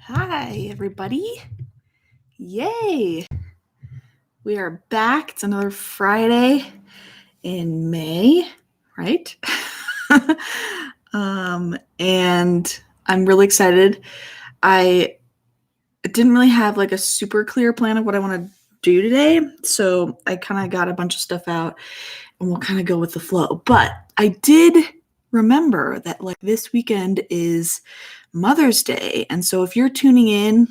Hi, everybody. Yay. We are back. It's another Friday in May, right? And I'm really excited. I didn't really have like a super clear plan of what I want to do today. So I kind of got a bunch of stuff out and we'll kind of go with the flow. But I did remember that like this weekend is Mother's Day. And so if you're tuning in,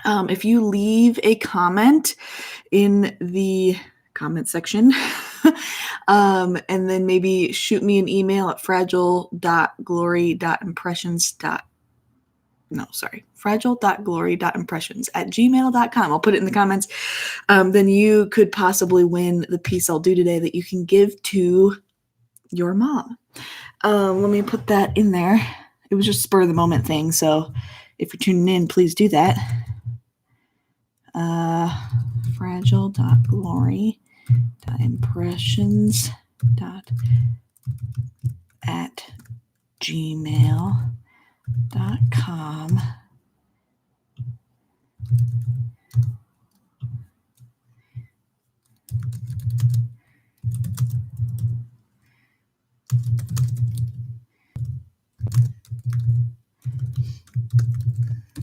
if you leave a comment in the comment section, and then maybe shoot me an email at fragile.glory.impressions@gmail.com. I'll put it in the comments. Then you could possibly win the piece I'll do today that you can give to your mom. Let me put that in there. It was just spur of the moment thing. So if you're tuning in, please do that. fragile.glory.impressions@gmail.com.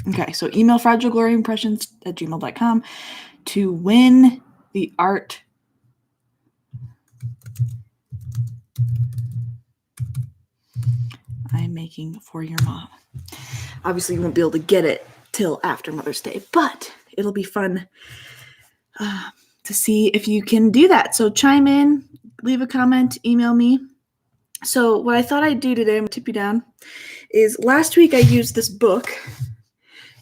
Okay, so email fragilegloryimpressions@gmail.com to win the art I'm making for your mom. Obviously, you won't be able to get it till after Mother's Day, but it'll be fun to see if you can do that. So chime in, leave a comment, email me. So what I thought I'd do today, I'm going to tip you down, is last week I used this book,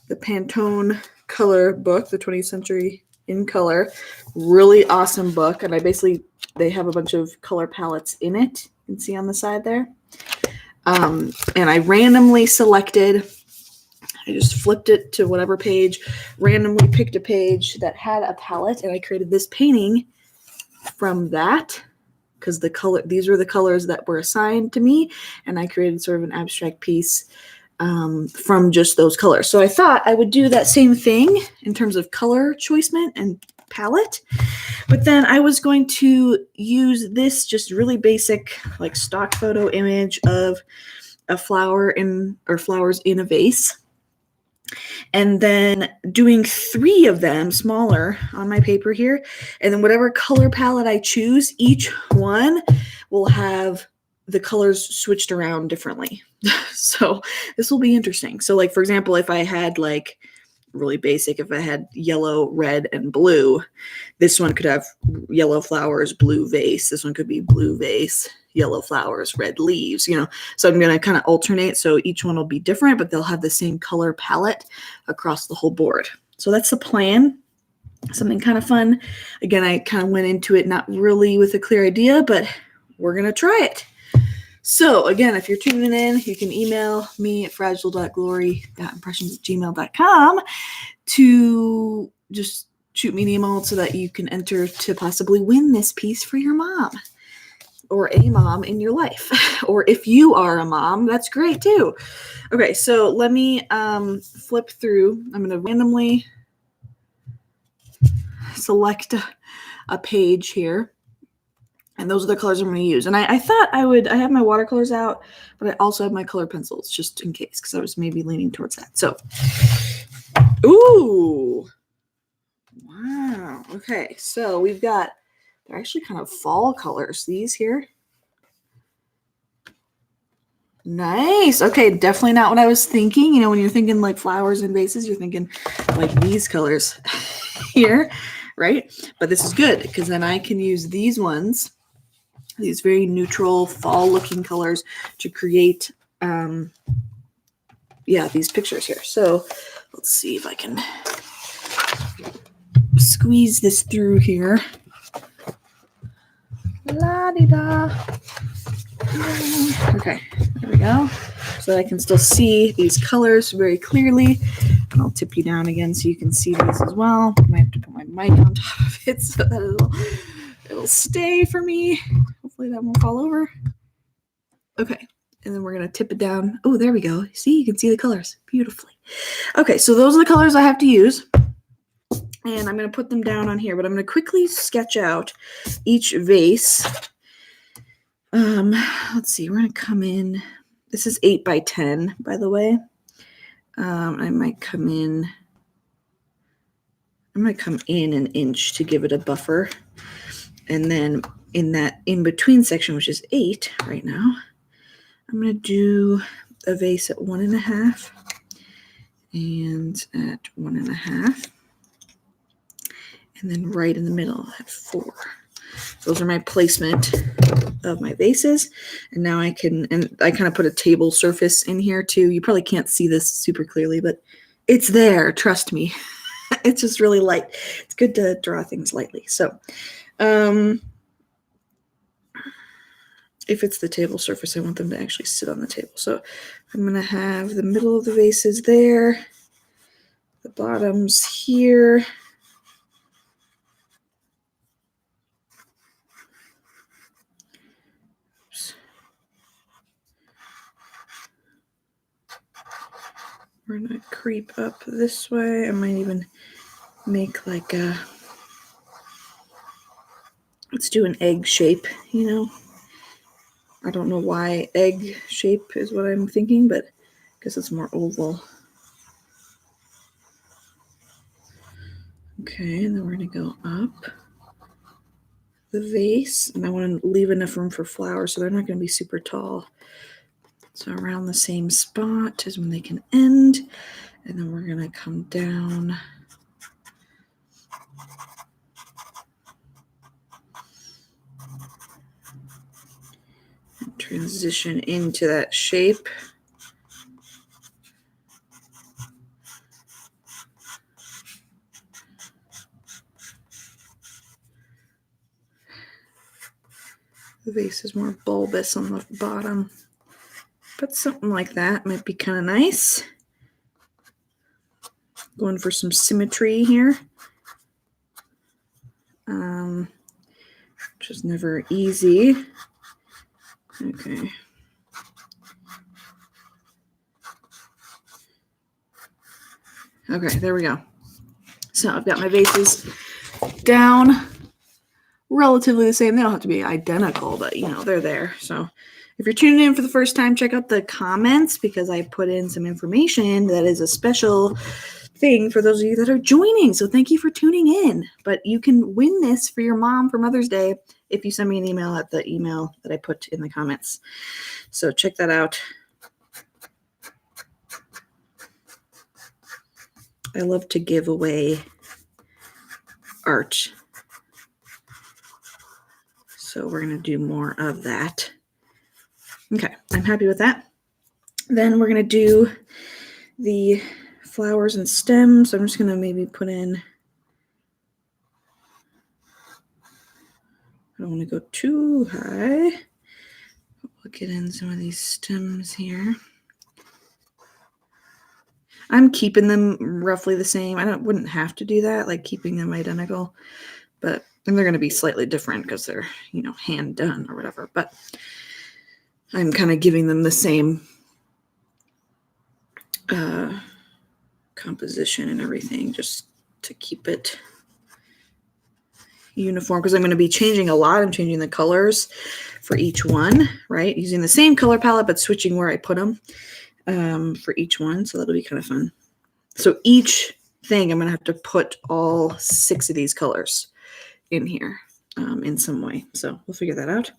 the Pantone color book, the 20th Century in Color. Really awesome book. And they have a bunch of color palettes in it. You can see on the side there. And I randomly selected, I just flipped it to whatever page, randomly picked a page that had a palette, and I created this painting from that because these were the colors that were assigned to me, and I created sort of an abstract piece from just those colors. So I thought I would do that same thing in terms of color choicement and palette, but then I was going to use this just really basic like stock photo image of a flower flowers in a vase, and then doing 3 of them smaller on my paper here, and then whatever color palette I choose, each one will have the colors switched around differently. So this will be interesting. So like, for example, if I had like really basic, if I had yellow, red, and blue, this one could have yellow flowers, blue vase. This one could be blue vase, yellow flowers, red leaves, So I'm going to kind of alternate. So each one will be different, but they'll have the same color palette across the whole board. So that's the plan. Something kind of fun. Again, I kind of went into it not really with a clear idea, but we're going to try it. So again, if you're tuning in, you can email me at fragile.glory.impressions@gmail.com to just shoot me an email so that you can enter to possibly win this piece for your mom or a mom in your life. Or if you are a mom, that's great too. Okay, so let me flip through. I'm going to randomly select a page here. And those are the colors I'm going to use. And I thought I have my watercolors out, but I also have my color pencils just in case, because I was maybe leaning towards that. So, ooh, wow. Okay, so we've got, they're actually kind of fall colors, these here. Nice. Okay, definitely not what I was thinking. When you're thinking like flowers and vases, you're thinking like these colors here, right? But this is good because then I can use these ones, these very neutral fall-looking colors, to create, these pictures here. So let's see if I can squeeze this through here. La-di-da. Okay, there we go. So that I can still see these colors very clearly. And I'll tip you down again so you can see these as well. I might have to put my mic on top of it so that it'll stay for me. Hopefully that won't fall over. Okay, And then we're going to tip it down. Oh, there we go. See, you can see the colors beautifully. Okay, so those are the colors I have to use. And I'm going to put them down on here, but I'm going to quickly sketch out each vase. Let's see, we're going to come in. This is 8 by 10, by the way. I might come in. I'm going to come in an inch to give it a buffer. And then in that in-between section, which is 8 right now, I'm going to do a vase at 1.5 and at 1.5. And then right in the middle at 4. Those are my placement of my vases. And now I kind of put a table surface in here too. You probably can't see this super clearly, but it's there. Trust me. It's just really light. It's good to draw things lightly. So, if it's the table surface, I want them to actually sit on the table. So I'm going to have the middle of the vases there, the bottoms here. Oops. We're going to creep up this way. I might even make like a, let's do an egg shape, you know. I don't know why egg shape is what I'm thinking, but I guess it's more oval. Okay, and then we're going to go up the vase, and I want to leave enough room for flowers so they're not going to be super tall. So around the same spot is when they can end, and then we're going to come down. And transition into that shape. The vase is more bulbous on the bottom, but something like that might be kind of nice. Going for some symmetry here, which is never easy. Okay. Okay, there we go. So I've got my vases down relatively the same. They don't have to be identical, but you know, they're there. So if you're tuning in for the first time, check out the comments because I put in some information that is a special thing for those of you that are joining. So thank you for tuning in. But you can win this for your mom for Mother's Day if you send me an email at the email that I put in the comments. So check that out. I love to give away art. So we're going to do more of that. Okay, I'm happy with that. Then we're going to do the flowers and stems. So I'm just going to maybe put in, I don't want to go too high. We'll get in some of these stems here. I'm keeping them roughly the same. I wouldn't have to do that, like keeping them identical, but and they're going to be slightly different because they're, you know, hand done or whatever. But I'm kind of giving them the same composition and everything just to keep it uniform because I'm going to be changing a lot. I'm changing the colors for each one, right? Using the same color palette, but switching where I put them for each one. So that'll be kind of fun. So each thing, I'm going to have to put all 6 of these colors in here in some way. So we'll figure that out.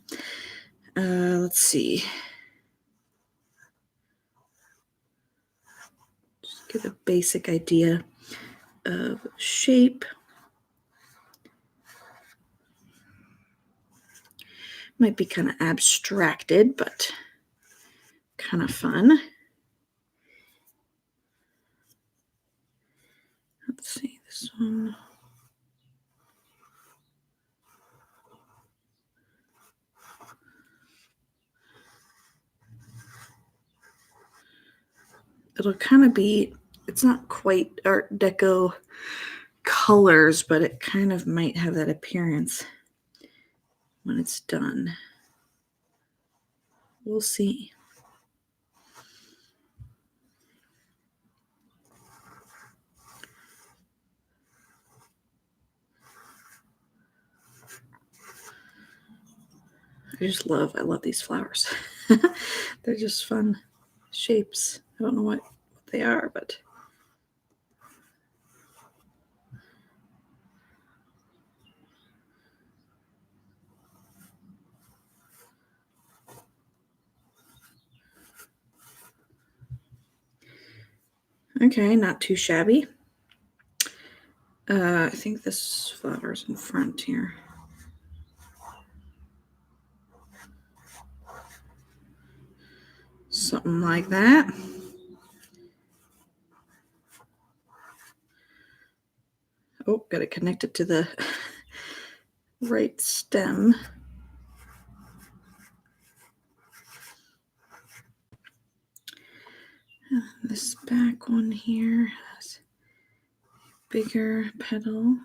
Let's see. Just get a basic idea of shape. Might be kind of abstracted, but kind of fun. Let's see this one. It'll kind of be, it's not quite Art Deco colors, but it kind of might have that appearance when it's done. We'll see. I love these flowers. They're just fun shapes. I don't know what they are, but okay, not too shabby. I think this flower's in front here. Something like that. Oh, got to connect it to the right stem. This back one here has a bigger petal.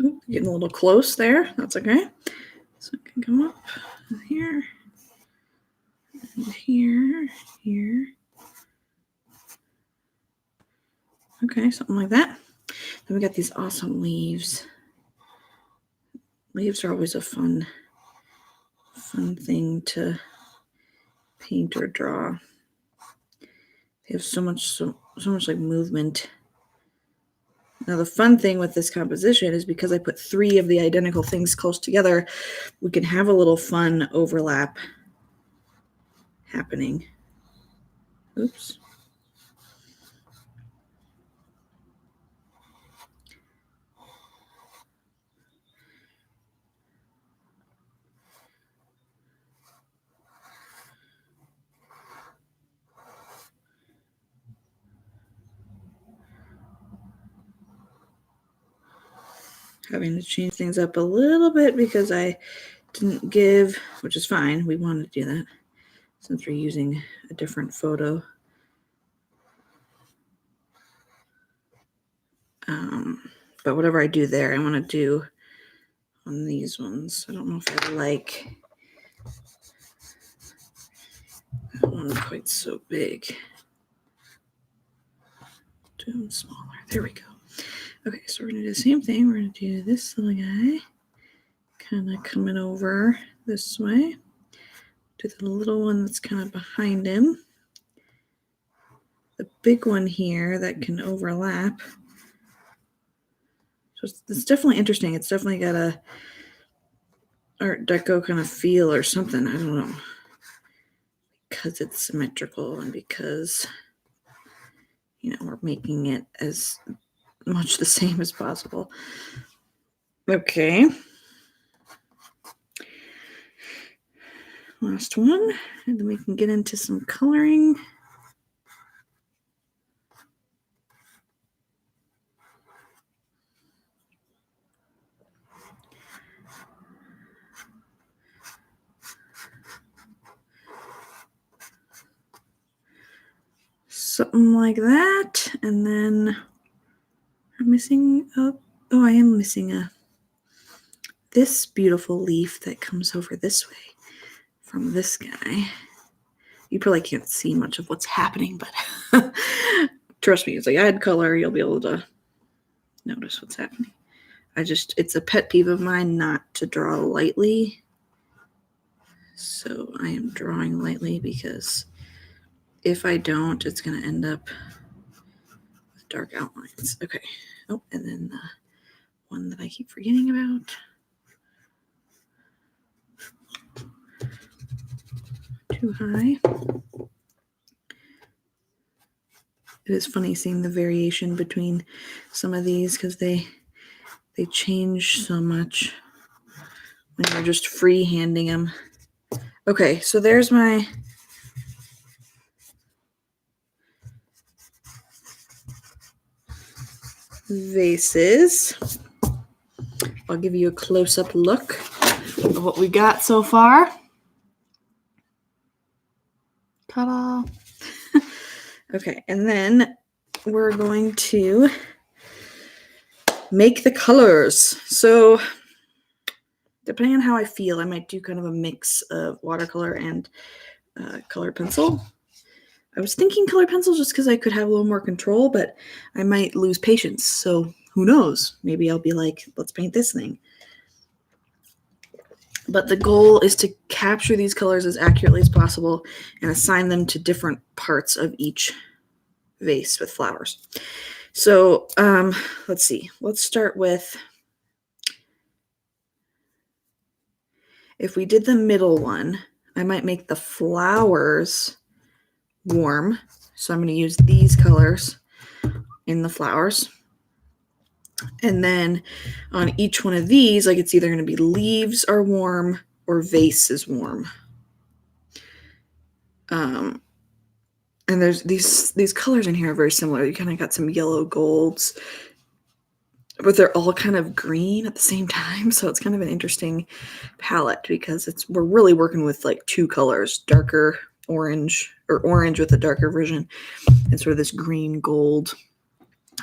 Ooh, getting a little close there. That's okay. So I can come up here, and here, here. Okay, something like that. Then we got these awesome leaves. Leaves are always a fun thing to paint or draw. They have so much like movement. Now the fun thing with this composition is because I put 3 of the identical things close together, we can have a little fun overlap happening. Oops. Having to change things up a little bit because I didn't give, which is fine. We wanted to do that since we're using a different photo. But whatever I do there, I want to do on these ones. I don't know if I like that one quite so big. Do them smaller. There we go. Okay, so we're going to do the same thing. We're going to do this little guy kind of coming over this way. Do the little one that's kind of behind him. The big one here that can overlap. So it's definitely interesting. It's definitely got a Art Deco kind of feel or something. I don't know. Because it's symmetrical and because, we're making it as much the same as possible. Okay. Last one. And then we can get into some coloring. Something like that. And then I'm missing I am missing this beautiful leaf that comes over this way from this guy. You probably can't see much of what's happening, but trust me, as I add color, you'll be able to notice what's happening. It's a pet peeve of mine not to draw lightly. So I am drawing lightly because if I don't, it's going to end up with dark outlines. Okay. Oh, and then the one that I keep forgetting about. Too high. It is funny seeing the variation between some of these because they change so much when you're just free-handing them. Okay, so there's my vases. I'll give you a close-up look of what we got so far. Ta-da! Okay, and then we're going to make the colors. So depending on how I feel, I might do kind of a mix of watercolor and colored pencil. I was thinking colored pencils just because I could have a little more control, but I might lose patience. So who knows? Maybe I'll be like, let's paint this thing. But the goal is to capture these colors as accurately as possible and assign them to different parts of each vase with flowers. So let's see. Let's start with, if we did the middle one, I might make the flowers warm. So I'm going to use these colors in the flowers. And then on each one of these, like it's either going to be leaves are warm or vase is warm. And there's these colors in here are very similar. You kind of got some yellow golds, but they're all kind of green at the same time. So it's kind of an interesting palette because we're really working with like two colors, darker orange or orange with a darker version and sort of this green gold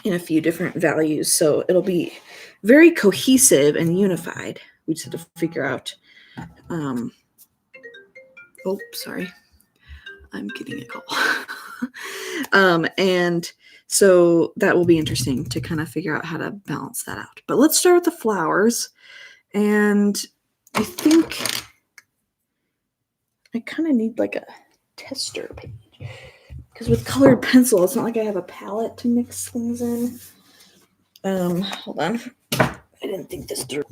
in a few different values. So it'll be very cohesive and unified. We just have to figure out, oh, sorry. I'm getting a call. And so that will be interesting to kind of figure out how to balance that out. But let's start with the flowers. And I think I kind of need like a tester page. Because with colored pencil, it's not like I have a palette to mix things in. Hold on. I didn't think this through.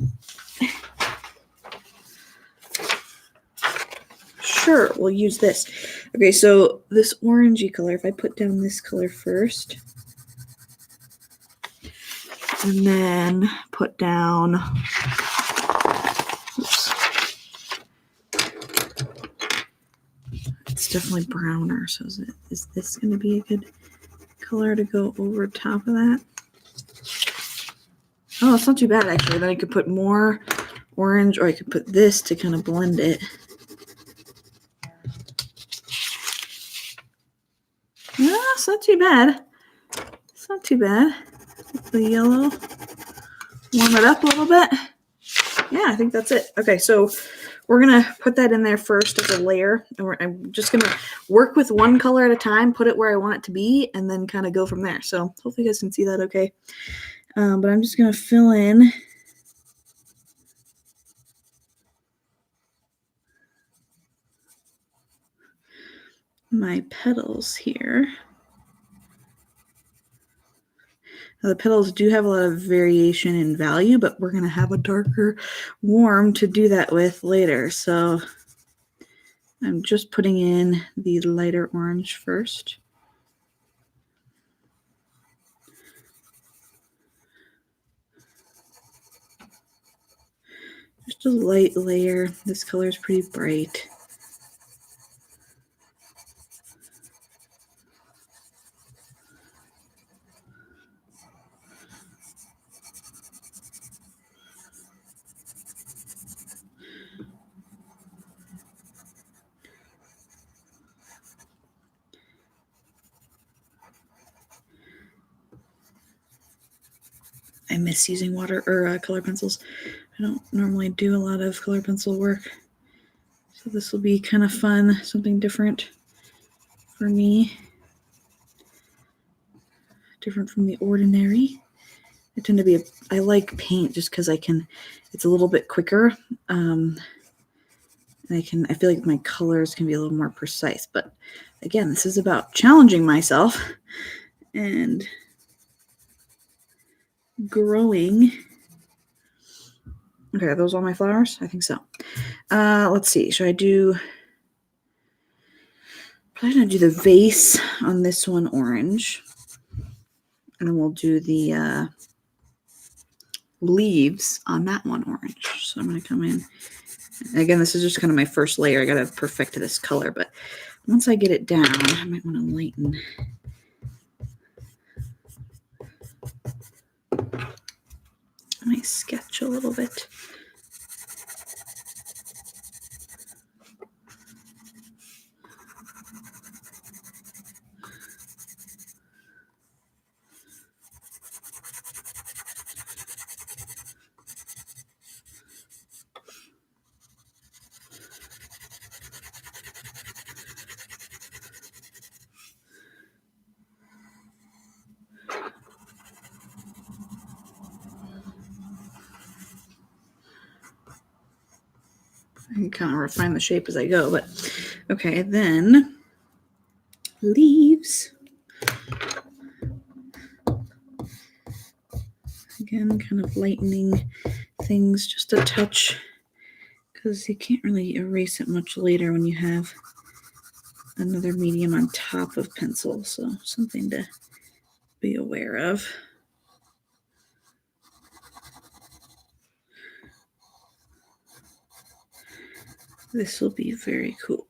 Sure, we'll use this. Okay, so this orangey color, if I put down this color first, and then put down, oops, it's definitely browner, so is this going to be a good color to go over top of that? Oh, it's not too bad, actually. Then I could put more orange, or I could put this to kind of blend it. No, it's not too bad. It's not too bad. The yellow, warm it up a little bit. Yeah, I think that's it. Okay, so we're going to put that in there first as a layer. And I'm just going to work with one color at a time, put it where I want it to be, and then kind of go from there. So hopefully you guys can see that okay. But I'm just going to fill in my petals here. Now, the petals do have a lot of variation in value, but we're going to have a darker warm to do that with later. So I'm just putting in the lighter orange first. Just a light layer. This color is pretty bright. I miss using water or color pencils. I don't normally do a lot of color pencil work. So this will be kind of fun, something different for me. Different from the ordinary. I tend to be, I like paint just because it's a little bit quicker. And I feel like my colors can be a little more precise. But again, this is about challenging myself and growing. Okay, are those all my flowers? I think so. Let's see. Should I do... Probably going to do the vase on this one orange. And then we'll do the leaves on that one orange. So I'm going to come in. Again, this is just kind of my first layer. I got to perfect this color. But once I get it down, I might want to lighten my sketch a little bit. can kind of refine the shape as I go, but okay, then leaves. Again, kind of lightening things just a touch because you can't really erase it much later when you have another medium on top of pencil, so something to be aware of. This will be very cool.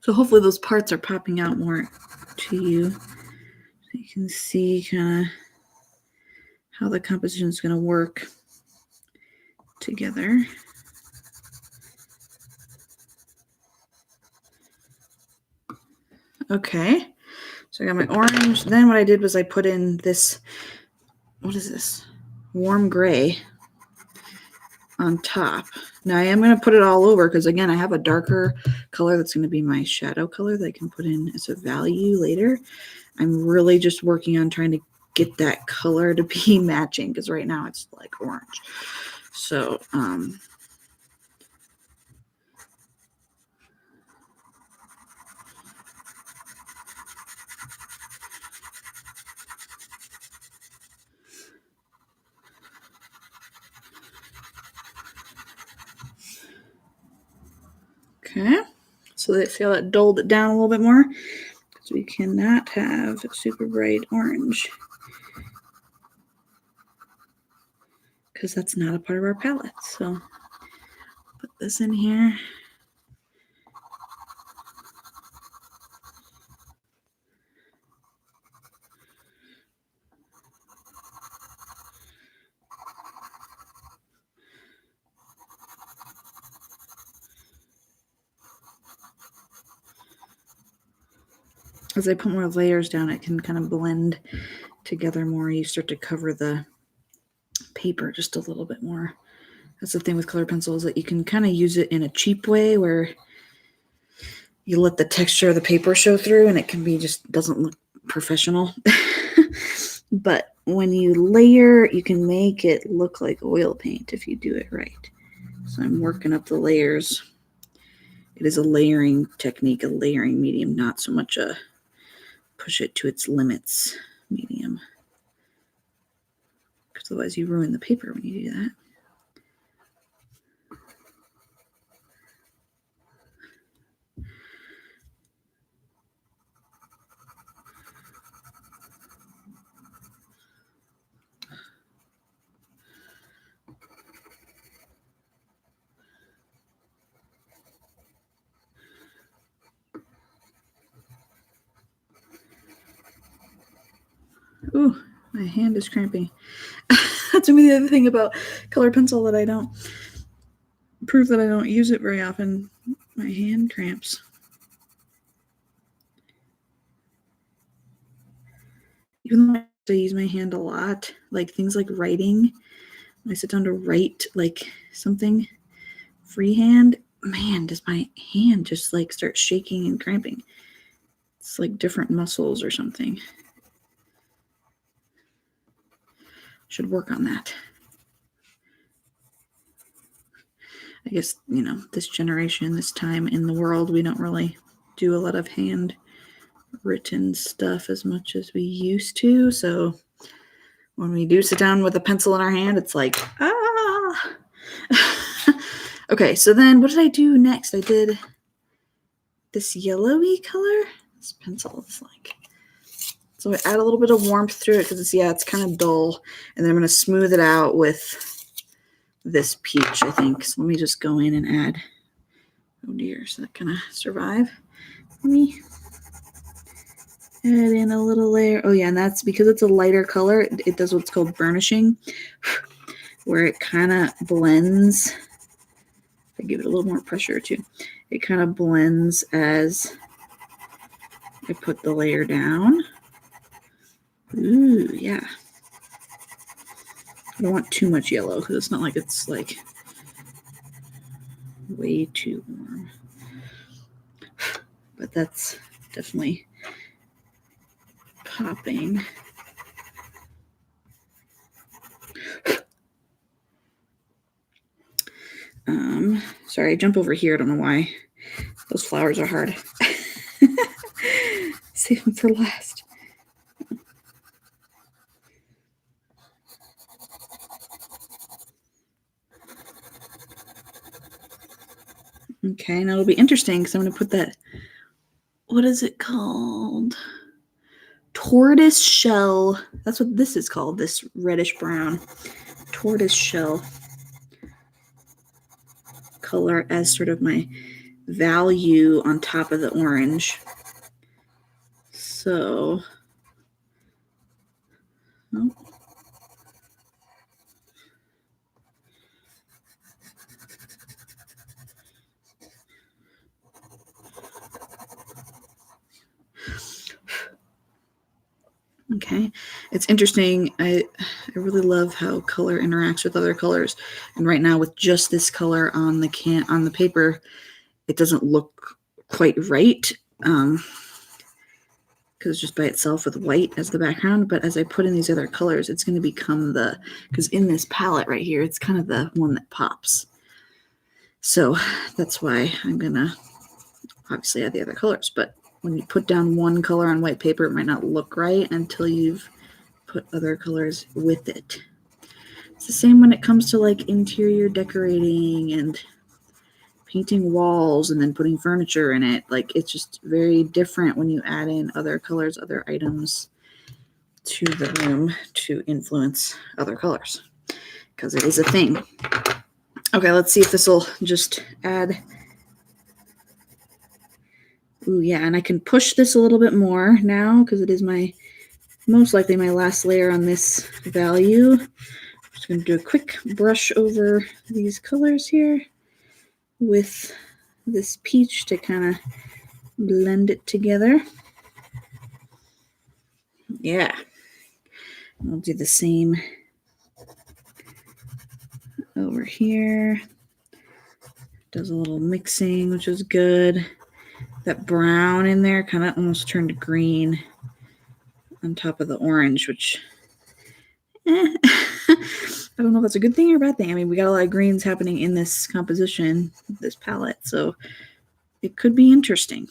So hopefully those parts are popping out more to you. So you can see kind of how the composition is going to work together. Okay, so I got my orange. Then what I did was I put in this, what is this? Warm gray on top. Now I am going to put it all over because, again, I have a darker color that's going to be my shadow color that I can put in as a value later. I'm really just working on trying to get that color to be matching because right now it's like orange. So, okay, so let's see how that dulled it down a little bit more because we cannot have super bright orange because that's not a part of our palette. So put this in here. As I put more layers down, it can kind of blend together more. You start to cover the paper just a little bit more. That's the thing with colored pencils, that you can kind of use it in a cheap way where you let the texture of the paper show through and it can be just doesn't look professional. But when you layer, you can make it look like oil paint if you do it right. So I'm working up the layers. It is a layering technique, a layering medium, not so much a push it to its limits medium. Because otherwise you ruin the paper when you do that. Ooh, my hand is cramping. That's maybe the other thing about colored pencil that I don't prove that I don't use it very often. My hand cramps. Even though I use my hand a lot, like things like writing, when I sit down to write like something freehand, man, does my hand just like start shaking and cramping. It's like different muscles or something. Should work on that. I guess, you know, this generation, this time in the world, we don't really do a lot of handwritten stuff as much as we used to. So when we do sit down with a pencil in our hand, it's like, ah. Okay, so then what did I do next? I did this yellowy color. This pencil is like, so I add a little bit of warmth through it because it's kind of dull. And then I'm going to smooth it out with this peach, I think. So let me just go in and add, oh dear, so that kind of survive. Let me add in a little layer. Oh yeah, and that's because it's a lighter color. It does what's called burnishing, where it kind of blends. I give it a little more pressure too. It kind of blends as I put the layer down. Ooh, yeah. I don't want too much yellow because it's not like it's like way too warm. But that's definitely popping. Sorry, I jump over here. I don't know why. Those flowers are hard. Save them for last. Okay, now it'll be interesting because I'm going to put that, what is it called? Tortoise shell. That's what this is called, this reddish brown. Tortoise shell color as sort of my value on top of the orange. So, oh. Okay, it's interesting. I really love how color interacts with other colors, and right now with just this color on the paper, it doesn't look quite right because it's just by itself with white as the background. But as I put in these other colors, it's going to become because in this palette right here, it's kind of the one that pops. So that's why I'm gonna obviously add the other colors, but when you put down one color on white paper, it might not look right until you've put other colors with it. It's the same when it comes to like interior decorating and painting walls and then putting furniture in it. Like it's just very different when you add in other colors, other items to the room to influence other colors, because it is a thing. Okay, let's see if this will just add. Ooh, yeah, and I can push this a little bit more now because it is most likely my last layer on this value. I'm just going to do a quick brush over these colors here with this peach to kind of blend it together. Yeah. I'll do the same over here. Does a little mixing, which is good. That brown in there kind of almost turned green on top of the orange, which I don't know if that's a good thing or a bad thing. I mean, we got a lot of greens happening in this composition, this palette, so it could be interesting.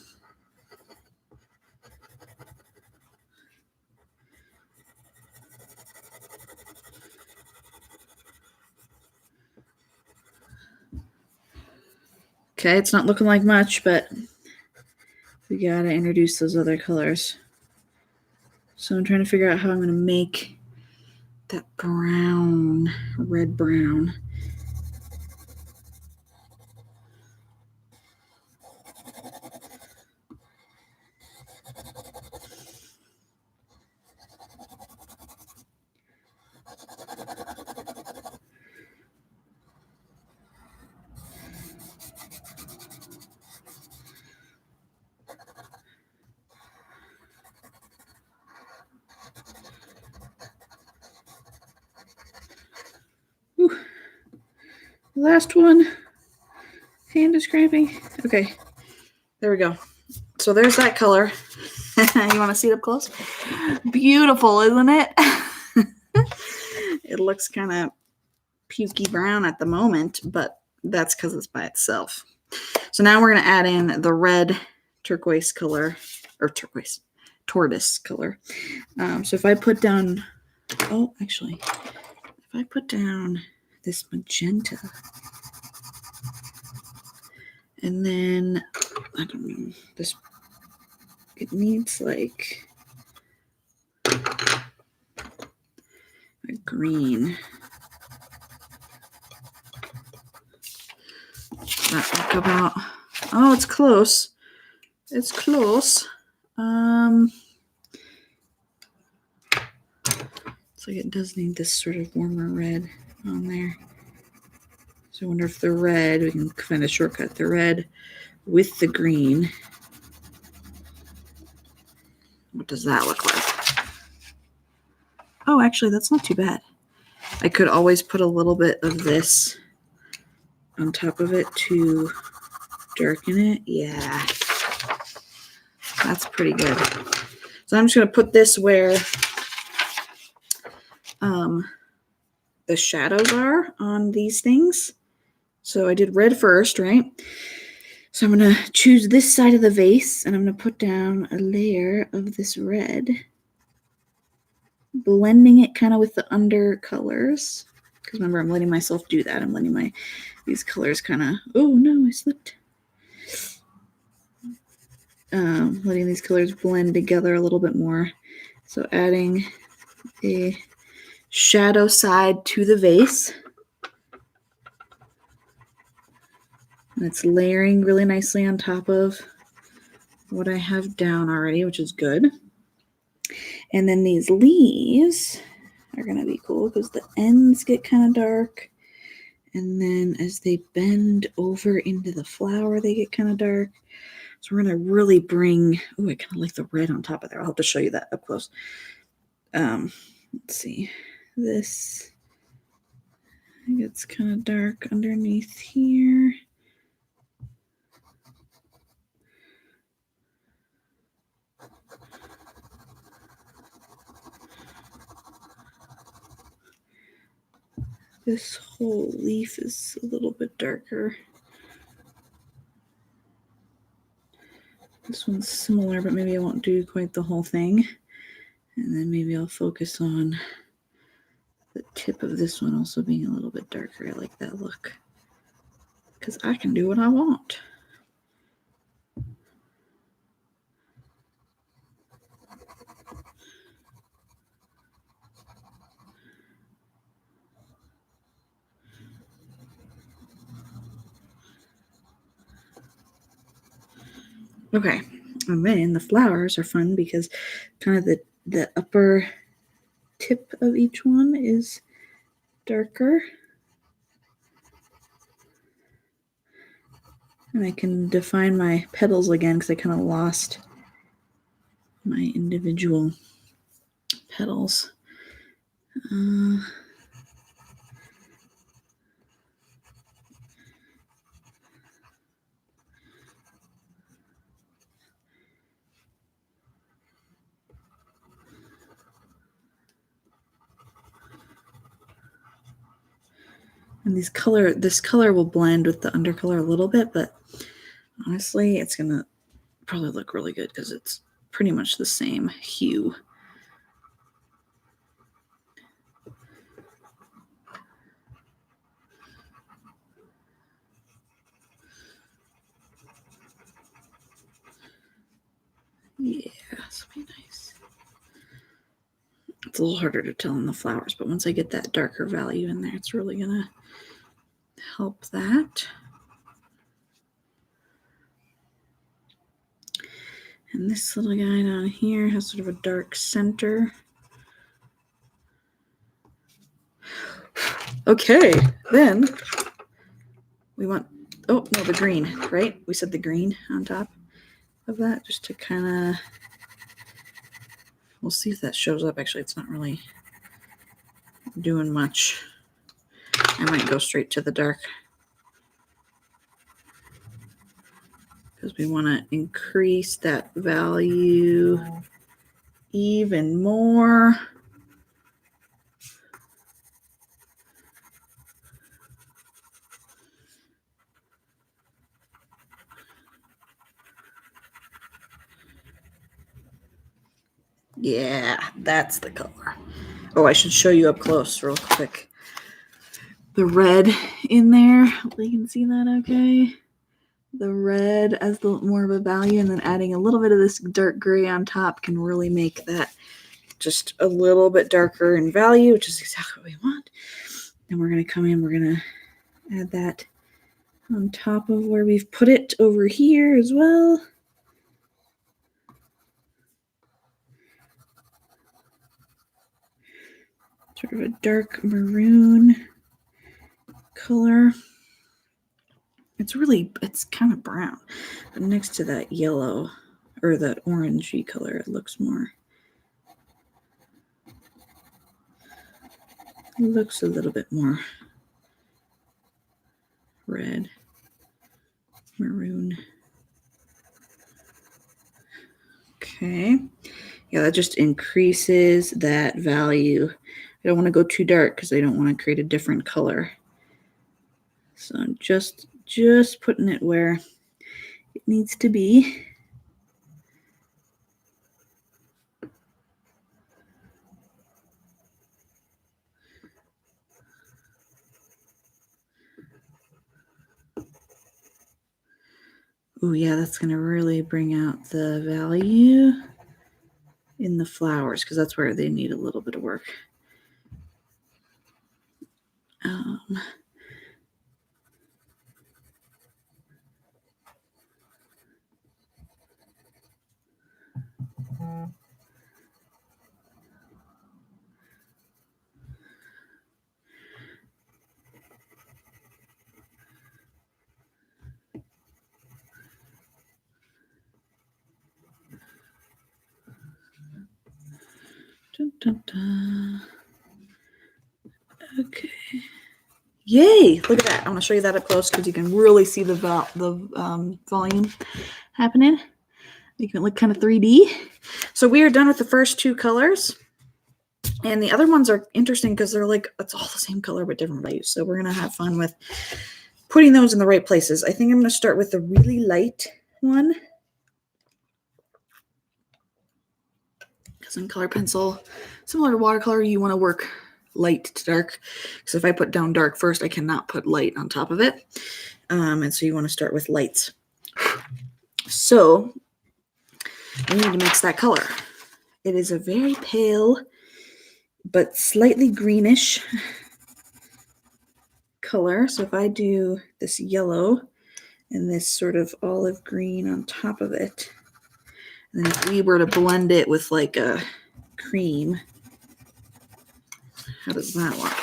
Okay, it's not looking like much, but we gotta introduce those other colors. So I'm trying to figure out how I'm gonna make that brown, red brown. Whew. Last one. Hand describing. Okay, there we go. So there's that color. You want to see it up close? Beautiful, isn't it? It looks kind of pukey brown at the moment, but that's because it's by itself. So now we're going to add in the red turquoise color, or tortoise color. So if I put down, if I put down this magenta, and then, I don't know, it needs like a green. That look about, oh, it's close. It's close. It's like it does need this sort of warmer red on there. So I wonder if the red, we can find a shortcut, the red with the green. What does that look like? Oh, actually, that's not too bad. I could always put a little bit of this on top of it to darken it. Yeah, that's pretty good. So I'm just going to put this where the shadows are on these things. So I did red first, right? So I'm going to choose this side of the vase, and I'm going to put down a layer of this red, blending it kind of with the undercolors. Because remember, I'm letting myself do that. I'm letting these colors kind of, oh no, I slipped. Letting these colors blend together a little bit more. So adding a shadow side to the vase. And it's layering really nicely on top of what I have down already, which is good. And then these leaves are going to be cool because the ends get kind of dark. And then as they bend over into the flower, they get kind of dark. So we're going to really bring, oh, I kind of like the red on top of there. I'll have to show you that up close. Let's see. This gets kind of dark underneath here. This whole leaf is a little bit darker. This one's similar, but maybe I won't do quite the whole thing. And then maybe I'll focus on the tip of this one also being a little bit darker. I like that look. Because I can do what I want. Okay, and then the flowers are fun because kind of the upper tip of each one is darker. And I can define my petals again because I kind of lost my individual petals. And this color will blend with the undercolor a little bit, but honestly, it's going to probably look really good because it's pretty much the same hue. Yeah, this will be nice. It's a little harder to tell in the flowers, but once I get that darker value in there, it's really going to help that. And this little guy down here has sort of a dark center. Okay, then we want, oh, no, the green, right? We said the green on top of that just to kind of, we'll see if that shows up. Actually, it's not really doing much. I might go straight to the dark because we want to increase that value even more. Yeah, that's the color. Oh, I should show you up close real quick. The red in there, hopefully you can see that okay. The red as the more of a value, and then adding a little bit of this dark gray on top can really make that just a little bit darker in value, which is exactly what we want. And we're going to come in, we're going to add that on top of where we've put it over here as well. Sort of a dark maroon color. It's kind of brown, but next to that yellow or the orangey color. It looks more. It looks a little bit more red, maroon. Okay. Yeah, that just increases that value. I don't want to go too dark because I don't want to create a different color. So I'm just putting it where it needs to be. Oh yeah, that's going to really bring out the value in the flowers because that's where they need a little bit of work. Dun, dun, dun. Okay. Yay! Look at that. I want to show you that up close because you can really see the volume happening. Making it look kind of 3D. So we are done with the first two colors. And the other ones are interesting because they're like, it's all the same color but different values. So we're going to have fun with putting those in the right places. I think I'm going to start with the really light one. Because in color pencil, similar to watercolor, you want to work light to dark. Because if I put down dark first, I cannot put light on top of it. And so you want to start with lights. So we need to mix that color. It is a very pale but slightly greenish color. So if I do this yellow and this sort of olive green on top of it, and then if we were to blend it with like a cream, how does that look?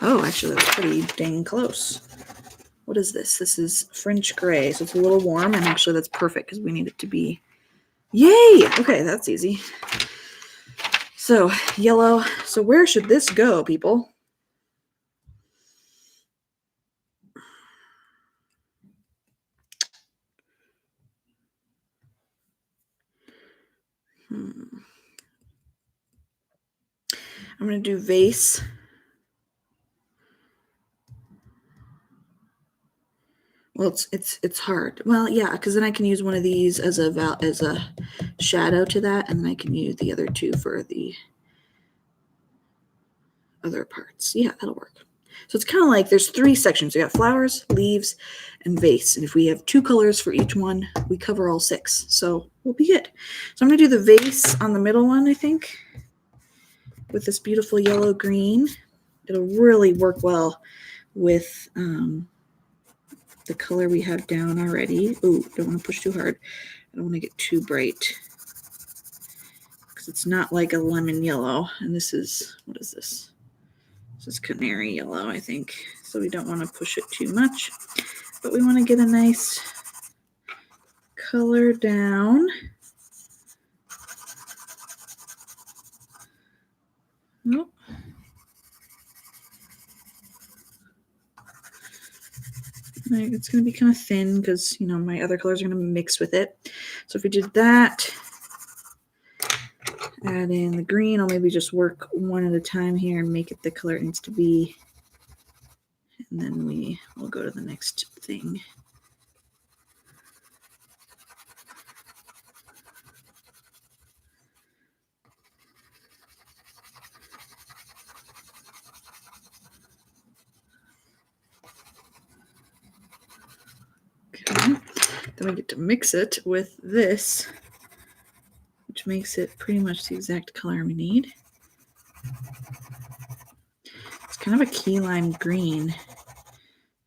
Oh, actually, that's pretty dang close. What is this? This is French gray, so it's a little warm, and actually that's perfect because we need it to be. Yay! Okay, that's easy. So yellow. So where should this go, people? I'm going to do vase. Well, it's hard. Well, yeah, because then I can use one of these as a shadow to that, and then I can use the other two for the other parts. Yeah, that'll work. So it's kind of like there's three sections. You got flowers, leaves, and vase. And if we have two colors for each one, we cover all six. So we'll be good. So I'm going to do the vase on the middle one, I think, with this beautiful yellow green. It'll really work well with the color we have down already. Oh, don't want to push too hard. I don't want to get too bright because it's not like a lemon yellow. And this is, what is this? This is canary yellow, I think. So we don't want to push it too much, but we want to get a nice color down. Nope. It's going to be kind of thin because, you know, my other colors are going to mix with it. So if we did that, add in the green, I'll maybe just work one at a time here and make it the color it needs to be. And then we will go to the next thing. Okay. Then we get to mix it with this, which makes it pretty much the exact color we need. It's kind of a key lime green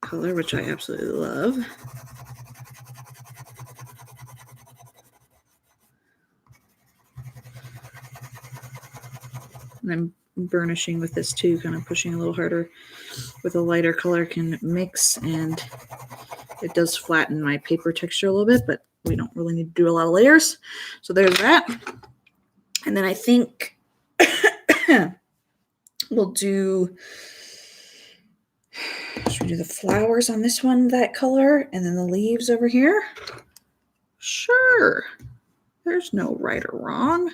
color, which I absolutely love. And I'm burnishing with this too, kind of pushing a little harder with a lighter color can mix, and it does flatten my paper texture a little bit, but we don't really need to do a lot of layers. So there's that. And then I think we'll do, should we do the flowers on this one, that color, and then the leaves over here? Sure. There's no right or wrong.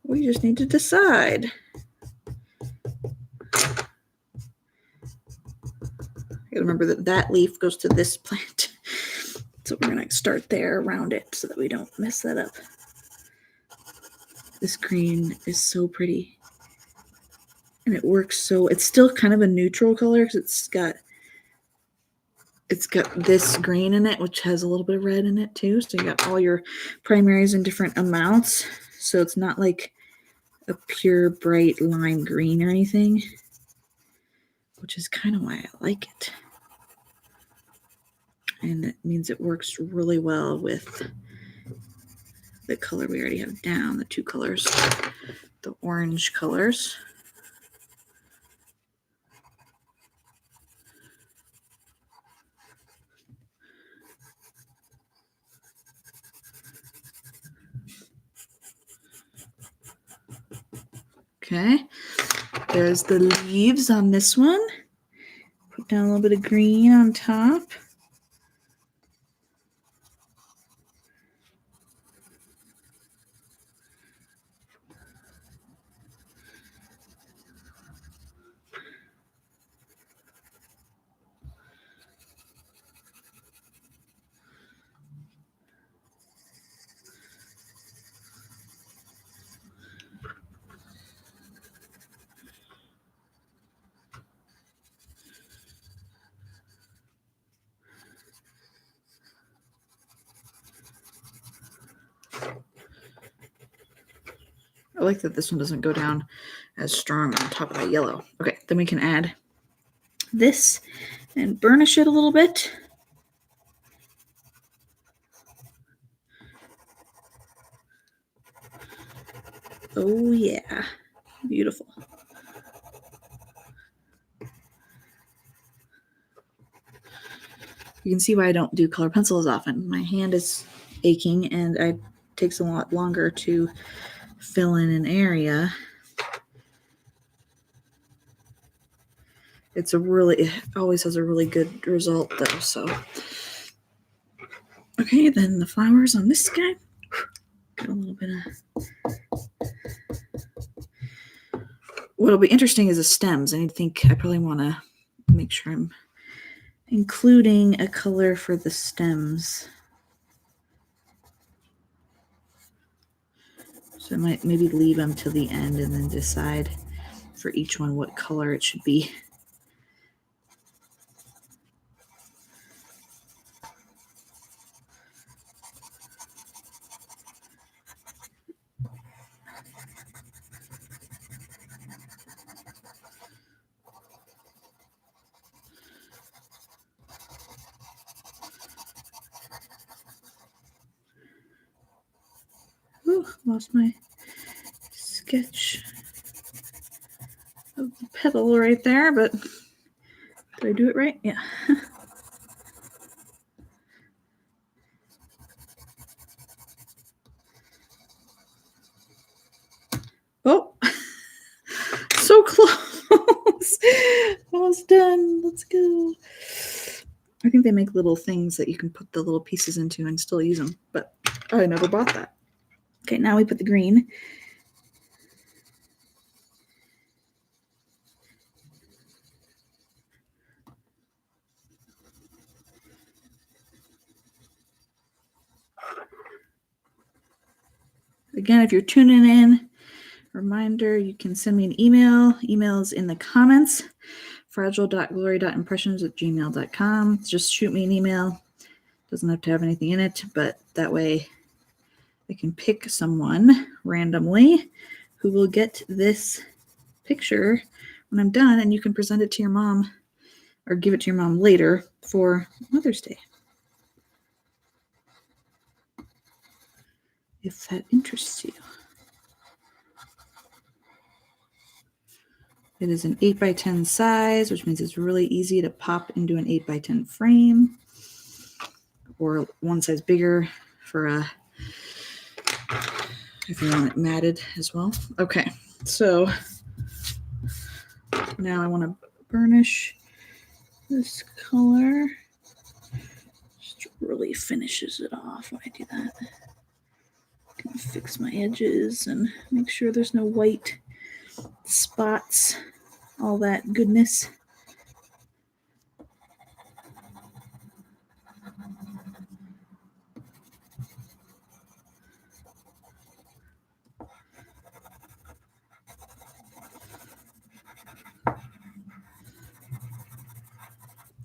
We just need to decide. I gotta remember that that leaf goes to this plant. So we're gonna start there around it so that we don't mess that up. This green is so pretty. And it works so, it's still kind of a neutral color because it's got this green in it, which has a little bit of red in it too. So you got all your primaries in different amounts. So it's not like a pure bright lime green or anything, which is kind of why I like it. And it means it works really well with the color we already have down, the two colors, the orange colors. Okay, there's the leaves on this one. Put down a little bit of green on top. I like that this one doesn't go down as strong on top of that yellow. Okay, then we can add this and burnish it a little bit. Oh yeah, beautiful. You can see why I don't do color pencil as often. My hand is aching and it takes a lot longer to fill in an area. It always has a really good result though, so. Okay, then the flowers on this guy. Got a little bit of. What'll be interesting is the stems. I probably want to make sure I'm including a color for the stems. So I might maybe leave them till the end and then decide for each one what color it should be. Ooh, lost my sketch of the petal right there, but did I do it right? Yeah. Oh, so close. Almost done. Let's go. I think they make little things that you can put the little pieces into and still use them, but I never bought that. Okay, now we put the green. Again, if you're tuning in, reminder, you can send me an email. Email's in the comments, fragile.glory.impressions@gmail.com. Just shoot me an email. Doesn't have to have anything in it, but that way I can pick someone randomly who will get this picture when I'm done, and you can present it to your mom or give it to your mom later for Mother's Day, if that interests you. It is an 8x10 size, which means it's really easy to pop into an 8x10 frame, or one size bigger for if you want it matted as well. Okay, so now I want to burnish this color. Just really finishes it off when I do that. Kind of fix my edges and make sure there's no white spots, all that goodness.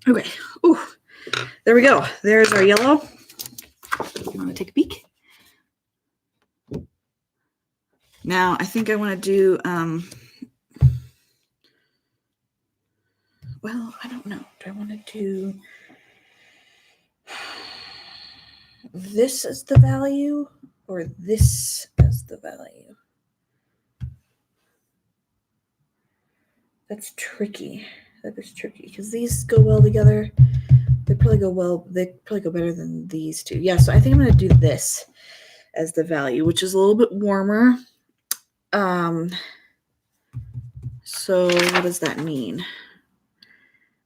Okay. Ooh, there we go. There's our yellow. You want to take a peek? Now, I think I want to do, well, I don't know. Do I want to do this as the value or this as the value? That's tricky. That is tricky because these go well together. They probably go better than these two. Yeah, so I think I'm going to do this as the value, which is a little bit warmer. So what does that mean?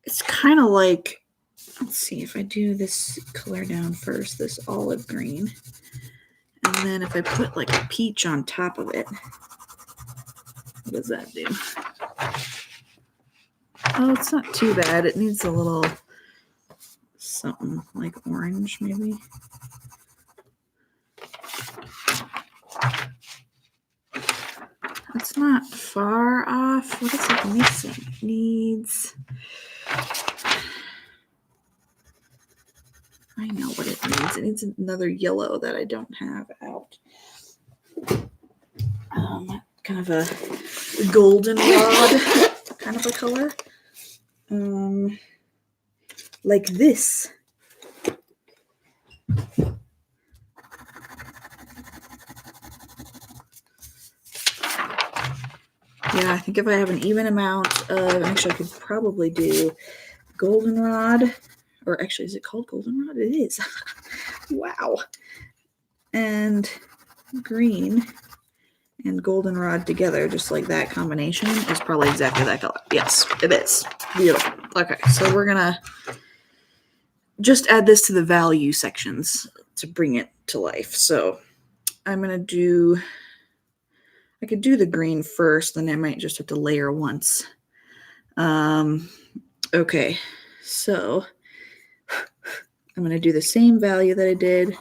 It's kind of like, let's see, if I do this color down first, this olive green, and then if I put like a peach on top of it, what does that do? Oh, it's not too bad. It needs a little something like orange, maybe. It's not far off. What is it missing? It needs... I know what it needs. It needs another yellow that I don't have out. Kind of a goldenrod kind of a color. Like this. Yeah, I think if I have an even amount of, actually I could probably do goldenrod, or actually is it called goldenrod? It is. Wow. And green and goldenrod together, just like that combination, is probably exactly that color. Yes, it is. Beautiful. Okay, so we're gonna just add this to the value sections to bring it to life. So I'm gonna do, I could do the green first, then I might just have to layer once. Okay, so I'm going to do the same value that I did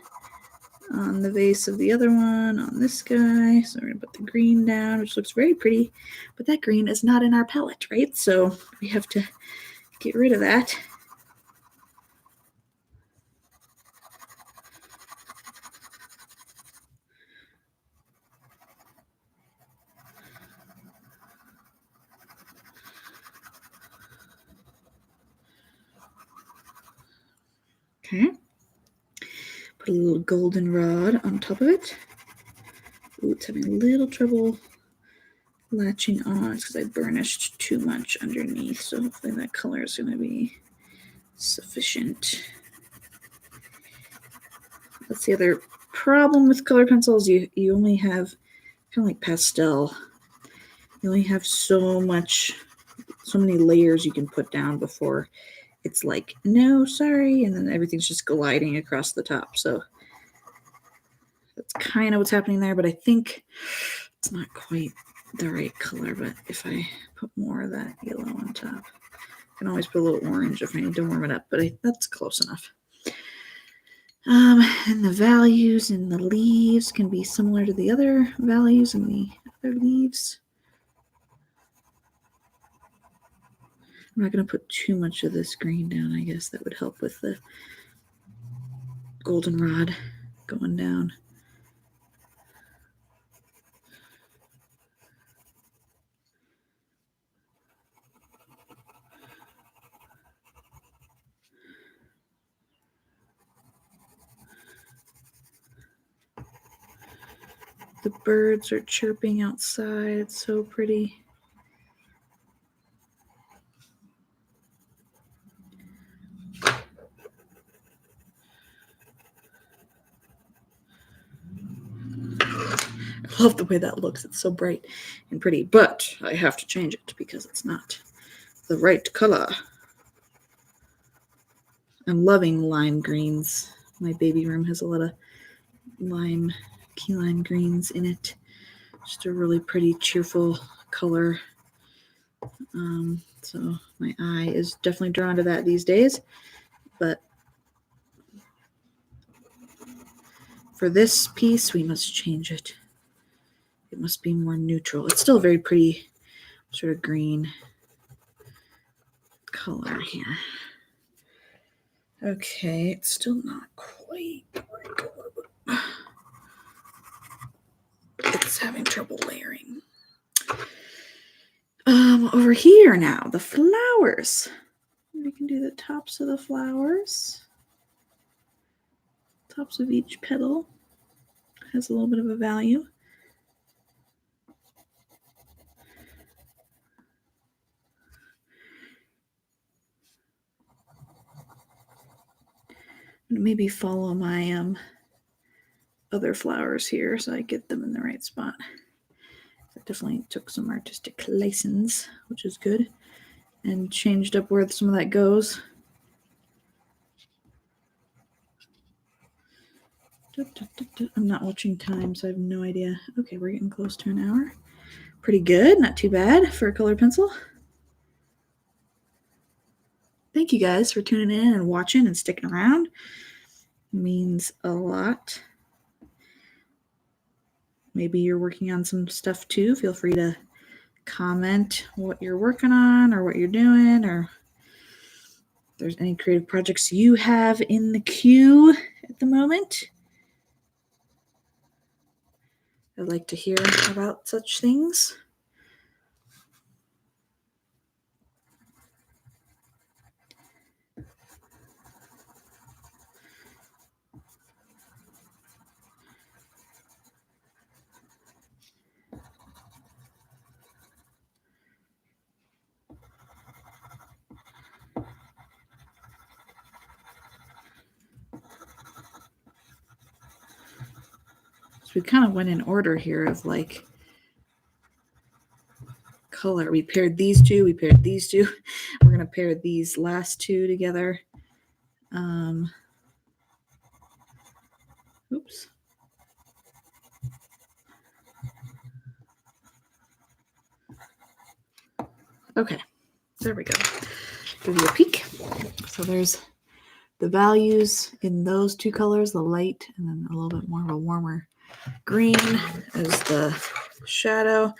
on the vase of the other one on this guy. So we're going to put the green down, which looks very pretty, but that green is not in our palette, right? So we have to get rid of that. Okay. Put a little goldenrod on top of it. Ooh, it's having a little trouble latching on because I burnished too much underneath. So hopefully that color is going to be sufficient. That's the other problem with color pencils. You only have, kind of like pastel, you only have so many layers you can put down before it's like, no, sorry, and then everything's just gliding across the top. So that's kind of what's happening there, but I think it's not quite the right color. But if I put more of that yellow on top, I can always put a little orange if I need to warm it up, but that's close enough. And the values in the leaves can be similar to the other values in the other leaves. I'm not going to put too much of this green down. I guess that would help with the goldenrod going down. The birds are chirping outside. It's so pretty. love the way that looks. It's so bright and pretty, but I have to change it because it's not the right color. I'm loving lime greens. My baby room has a lot of key lime greens in it. Just a really pretty, cheerful color. So my eye is definitely drawn to that these days. But for this piece, we must change it. It must be more neutral. It's still a very pretty sort of green color here. Okay, it's still not quite bright color, but it's having trouble layering. Over here now, the flowers. We can do the tops of the flowers. Tops of each petal has a little bit of a value. Maybe follow my other flowers here so I get them in the right spot. I definitely took some artistic license, which is good, and changed up where some of that goes. I'm not watching time, so I have no idea. Okay, we're getting close to an hour. Pretty good, not too bad for a colored pencil. Thank you guys for tuning in and watching and sticking around. It means a lot. Maybe you're working on some stuff too. Feel free to comment what you're working on or what you're doing, or if there's any creative projects you have in the queue at the moment. I'd like to hear about such things. So we kind of went in order here of like color. We paired these two, we paired these two. We're going to pair these last two together. Oops. Okay, there we go. Give you a peek. So there's the values in those two colors, the light and then a little bit more of a warmer green is the shadow.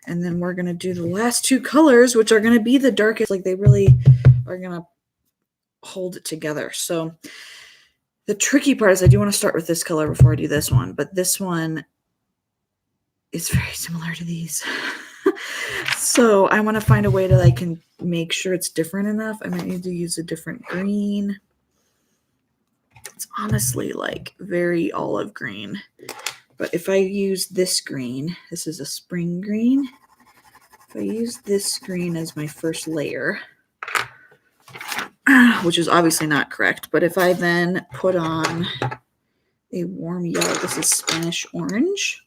And then we're going to do the last two colors, which are going to be the darkest. Like they really are going to hold it together. So the tricky part is I do want to start with this color before I do this one, but this one is very similar to these. So I want to find a way that I can make sure it's different enough. I might need to use a different green. It's honestly like very olive green. But if I use this green, this is a spring green. If I use this green as my first layer, which is obviously not correct, but if I then put on a warm yellow, this is Spanish orange,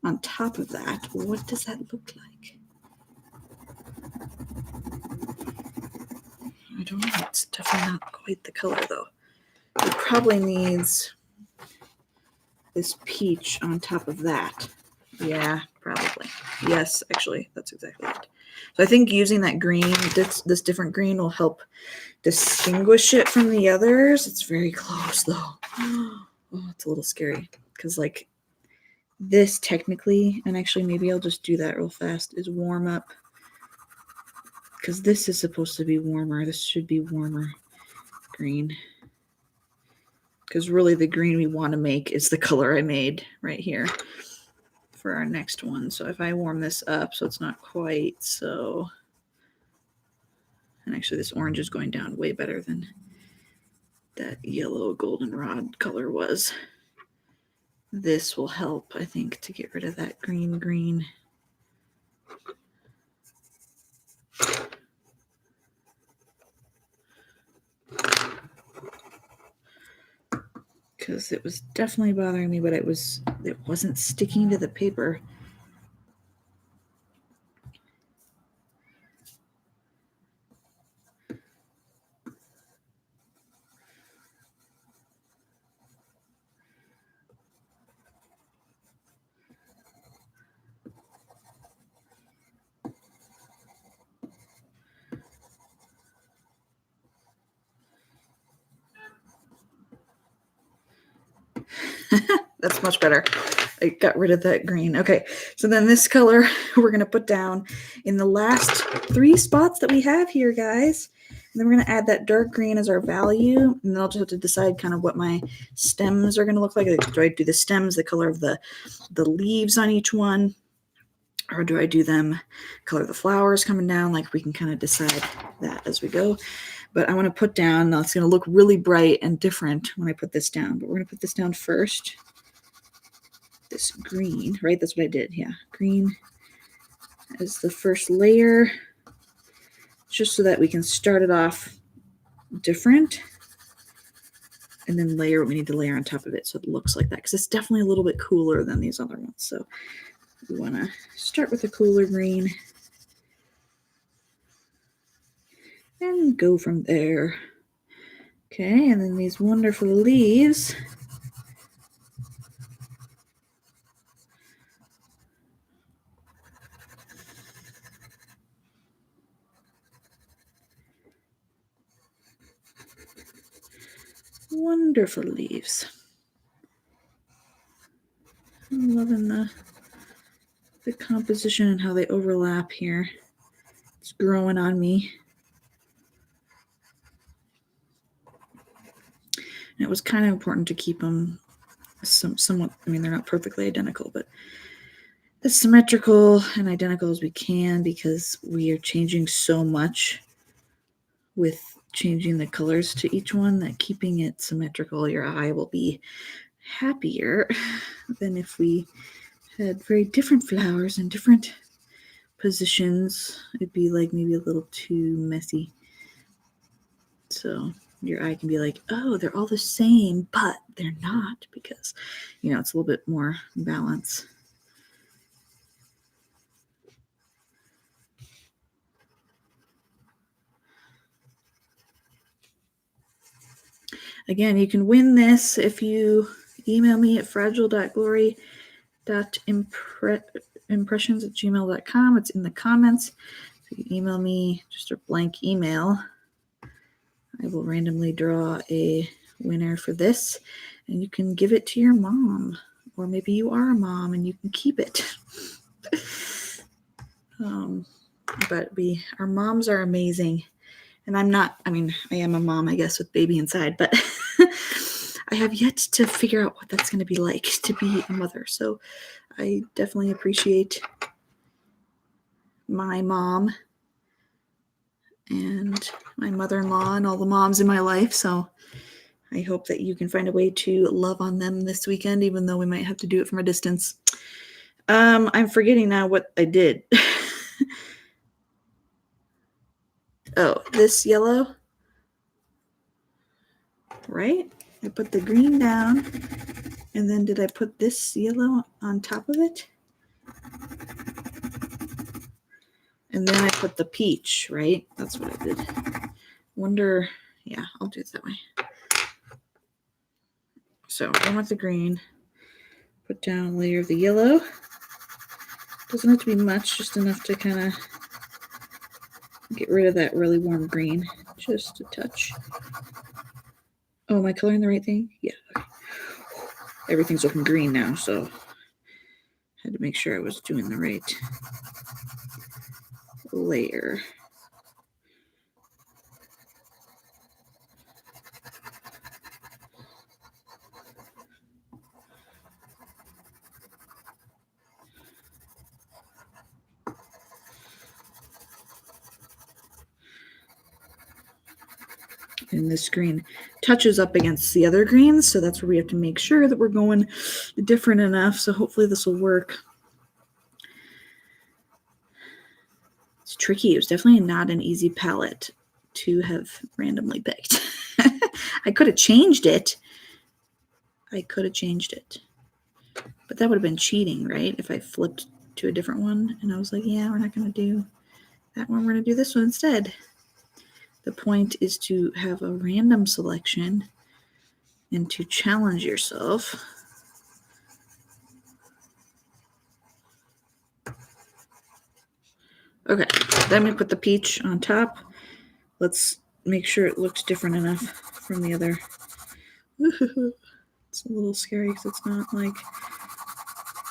on top of that, what does that look like? I don't know. It's definitely not quite the color though. It probably needs this peach on top of that. Yeah, probably. Yes, actually, that's exactly it. So I think using that green, this different green will help distinguish it from the others. It's very close though. Oh, it's a little scary because like this technically, and actually maybe I'll just do that real fast, is warm up. Because this is supposed to be warmer. This should be warmer green. Because really the green we want to make is the color I made right here for our next one. So if I warm this up so it's not quite so, and actually this orange is going down way better than that yellow goldenrod color was. This will help, I think, to get rid of that green. because it was definitely bothering me, but it wasn't sticking to the paper. That's much better. I got rid of that green. Okay, so then this color we're going to put down in the last 3 spots that we have here, guys. And then we're going to add that dark green as our value. And then I'll just have to decide kind of what my stems are going to look like. Do I do the stems the color of the leaves on each one? Or do I do them color of the flowers coming down? Like, we can kind of decide that as we go. But I want to put down, now it's going to look really bright and different when I put this down. But we're going to put this down first. This green, right? That's what I did. Yeah, green as the first layer, just so that we can start it off different and then layer what we need to layer on top of it so it looks like that, because it's definitely a little bit cooler than these other ones. So we want to start with a cooler green and go from there. Okay, and then these wonderful leaves. Wonderful leaves. I'm loving the composition and how they overlap here. It's growing on me. And it was kind of important to keep them somewhat, I mean, they're not perfectly identical, but as symmetrical and identical as we can, because we are changing so much with changing the colors to each one that keeping it symmetrical, your eye will be happier than if we had very different flowers in different positions. It'd be like maybe a little too messy. So your eye can be like, oh, they're all the same, but they're not, because, you know, it's a little bit more balance. Again, you can win this if you email me at fragile.glory.impressions@gmail.com. It's in the comments. If you email me just a blank email, I will randomly draw a winner for this, and you can give it to your mom, or maybe you are a mom and you can keep it. But our moms are amazing. And I'm not, I mean, I am a mom, I guess, with baby inside, but I have yet to figure out what that's going to be like to be a mother. So I definitely appreciate my mom and my mother-in-law and all the moms in my life. So I hope that you can find a way to love on them this weekend, even though we might have to do it from a distance. I'm forgetting now what I did. Oh, this yellow, right? I put the green down, and then did I put this yellow on top of it? And then I put the peach, right? That's what I did. Wonder, yeah, I'll do it that way. So I want the green, put down a layer of the yellow. Doesn't have to be much, just enough to kind of get rid of that really warm green, just a touch. Oh, am I coloring the right thing? Yeah. Okay. Everything's looking green now, so I had to make sure I was doing the right layer. And this green touches up against the other greens, so that's where we have to make sure that we're going different enough. So hopefully this will work. It's tricky. It was definitely not an easy palette to have randomly picked. I could have changed it, I could have changed it. But that would have been cheating, right? If I flipped to a different one and I was like, yeah, we're not going to do that one. We're going to do this one instead. The point is to have a random selection and to challenge yourself. Okay, then we put the peach on top. Let's make sure it looks different enough from the other. It's a little scary because it's not like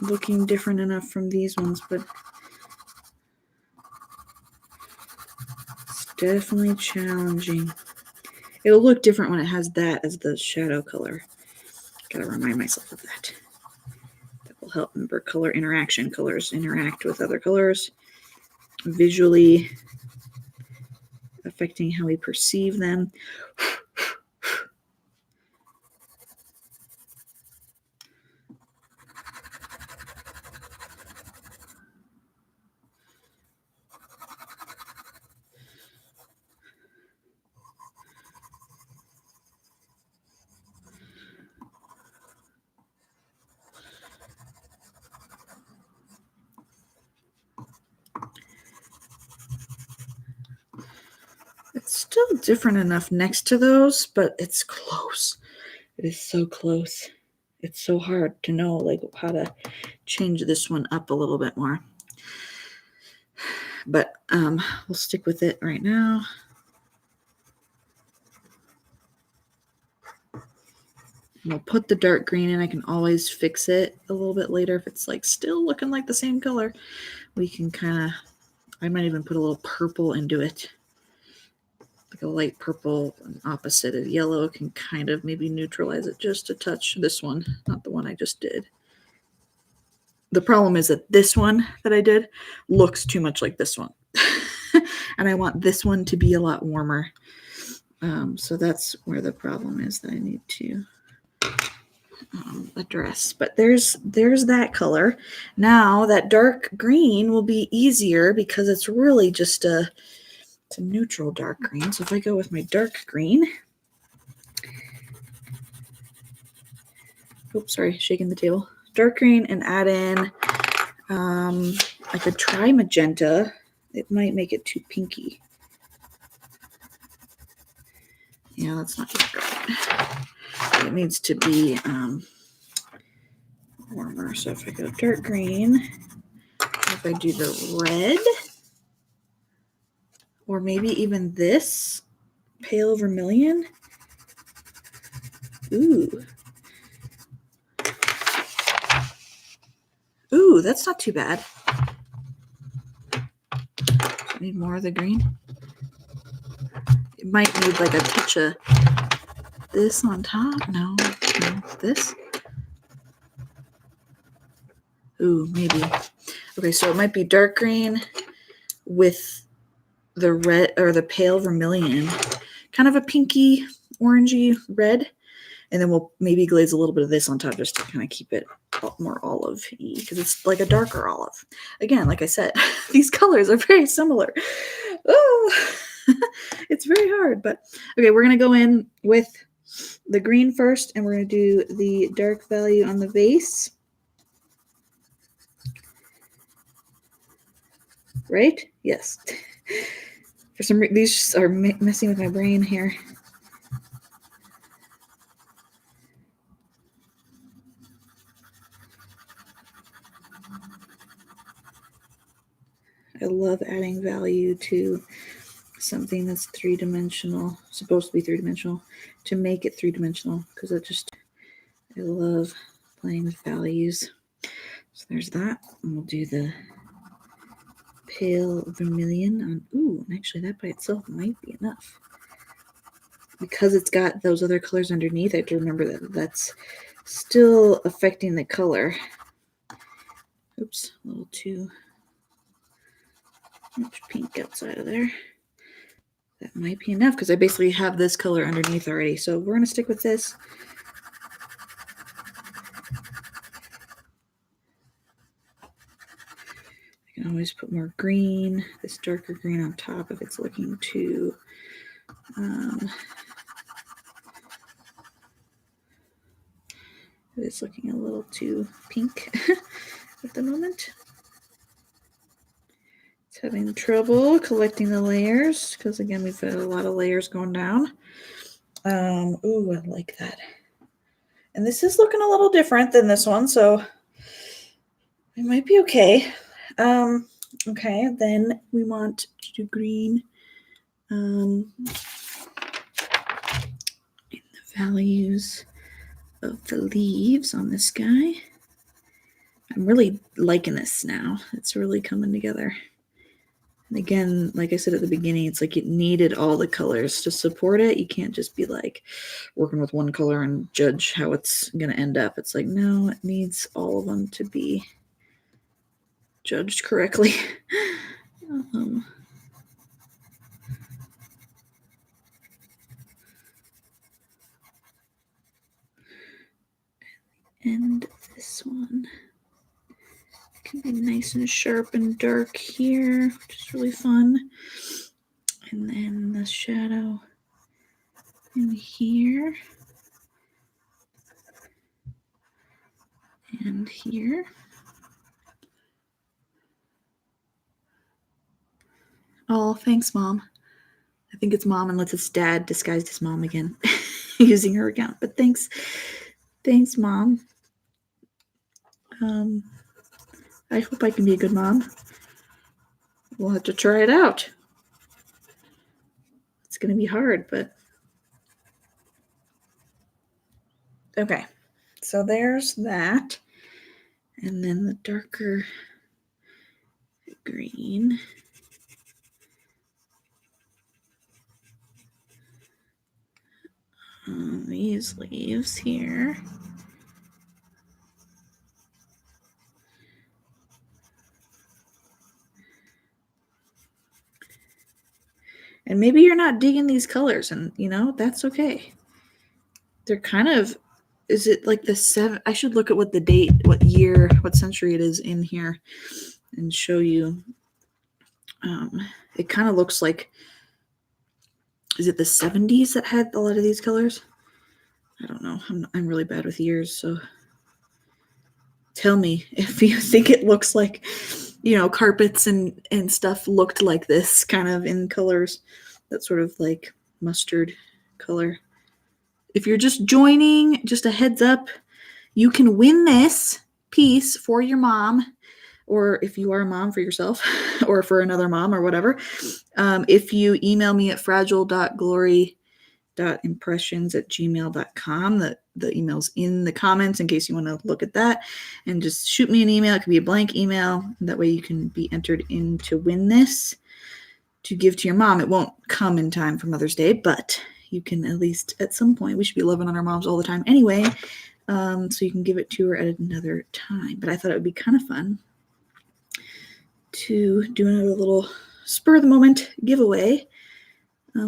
looking different enough from these ones, but it's definitely challenging. It'll look different when it has that as the shadow color. Gotta remind myself of that. That will help. Remember, color interaction. Colors interact with other colors, visually affecting how we perceive them. It's still different enough next to those, but it's close. It is so close. It's so hard to know like how to change this one up a little bit more. But we'll stick with it right now. And we'll put the dark green in. I can always fix it a little bit later if it's like still looking like the same color. We can kind of, I might even put a little purple into it. Like a light purple, and opposite of yellow can kind of maybe neutralize it just a touch. This one, not the one I just did. The problem is that this one that I did looks too much like this one. And I want this one to be a lot warmer. So that's where the problem is that I need to address. But there's that color. Now that dark green will be easier because it's really just it's a neutral dark green. So if I go with my dark green, oops, sorry, shaking the table. Dark green and add in, I could try magenta. It might make it too pinky. Yeah, that's not just right. It needs to be warmer. So if I go dark green, if I do the red, or maybe even this pale vermilion. Ooh, that's not too bad. I need more of the green. It might need like a touch of this on top. No, this. Ooh, maybe. Okay, so it might be dark green with the red or the pale vermilion, kind of a pinky, orangey red. And then we'll maybe glaze a little bit of this on top just to kind of keep it more olive-y because it's like a darker olive. Again, like I said, these colors are very similar. Oh, it's very hard. But okay, we're going to go in with the green first, and we're going to do the dark value on the vase. Right? Yes. For some reason, these are messing with my brain here. I love adding value to something that's three-dimensional, supposed to be three-dimensional, to make it three-dimensional, because I love playing with values. So there's that. And we'll do the pale vermilion on, ooh, actually that by itself might be enough. Because it's got those other colors underneath, I have to remember that that's still affecting the color. Oops, a little too much pink outside of there. That might be enough because I basically have this color underneath already. So we're going to stick with this. I can always put more green, this darker green on top if it's looking too It is looking a little too pink at the moment. It's having trouble collecting the layers because, again, we've got a lot of layers going down. Ooh, I like that. And this is looking a little different than this one, so it might be okay. Okay, then we want to do green. In the values of the leaves on this guy. I'm really liking this now. It's really coming together. And again, like I said at the beginning, it's like it needed all the colors to support it. You can't just be like working with one color and judge how it's going to end up. It's like, no, it needs all of them to be judged correctly. And this one can be nice and sharp and dark here, which is really fun. And then the shadow in here and here. Oh, thanks, Mom. I think it's Mom unless it's Dad disguised as Mom again using her account. But thanks, Mom. I hope I can be a good mom. We'll have to try it out. It's going to be hard, but okay. So there's that. And then the darker green. On these leaves here. And maybe you're not digging these colors, and that's okay. They're kind of, is it like the seven? I should look at what the date, what year, what century it is in here and show you. It kind of looks like, is it the 70s that had a lot of these colors? I don't know. I'm really bad with years, so tell me if you think it looks like, carpets and stuff looked like this kind of in colors. That sort of like mustard color. If you're just joining, just a heads up, you can win this piece for your mom, or if you are a mom, for yourself, or for another mom or whatever. If you email me at fragile.glory.impressions@gmail.com, the email's in the comments in case you want to look at that, and just shoot me an email. It could be a blank email. That way you can be entered in to win this to give to your mom. It won't come in time for Mother's Day, but you can at least at some point. We should be loving on our moms all the time anyway, so you can give it to her at another time. But I thought it would be kind of fun to do another little spur of the moment giveaway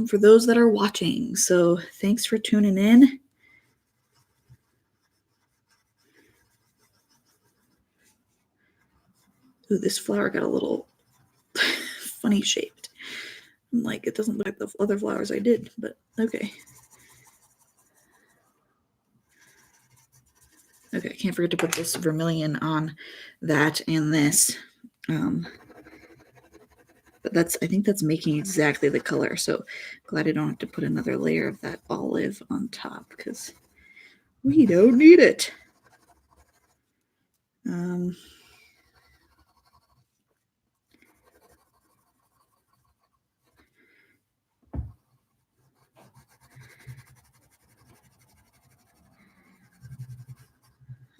for those that are watching. So thanks for tuning in. Ooh, this flower got a little funny shaped. I'm like, it doesn't look like the other flowers I did, but okay. Okay, I can't forget to put this vermilion on that and this. But I think that's making exactly the color. So glad I don't have to put another layer of that olive on top because we don't need it.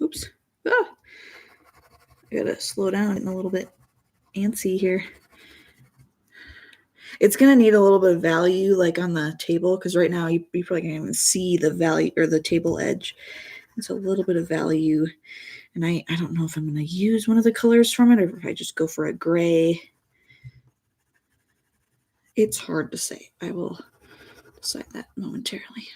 Oops. Ah, I gotta slow down a little bit. Antsy here. It's gonna need a little bit of value like on the table because right now you probably can't even see the value or the table edge. It's a little bit of value. And I don't know if I'm gonna use one of the colors from it or if I just go for a gray. It's hard to say. I will decide that momentarily.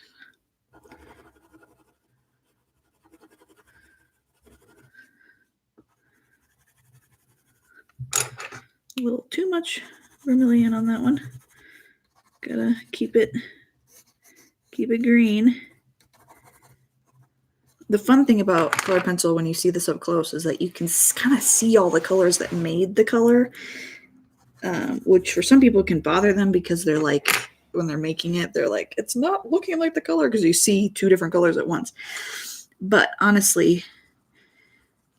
A little too much vermilion on that one. Gotta keep it green. the fun thing about colored pencil when you see this up close is that you can kind of see all the colors that made the color, which for some people can bother them because they're like, when they're making it, they're like, it's not looking like the color because you see two different colors at once. But honestly,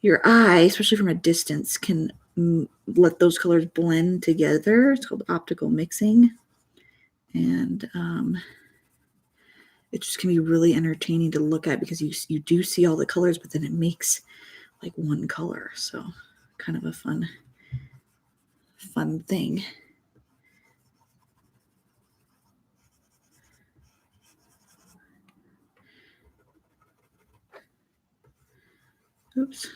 your eye, especially from a distance, can let those colors blend together. It's called optical mixing. And it just can be really entertaining to look at because you do see all the colors, but then it makes like one color. So kind of a fun thing. Oops.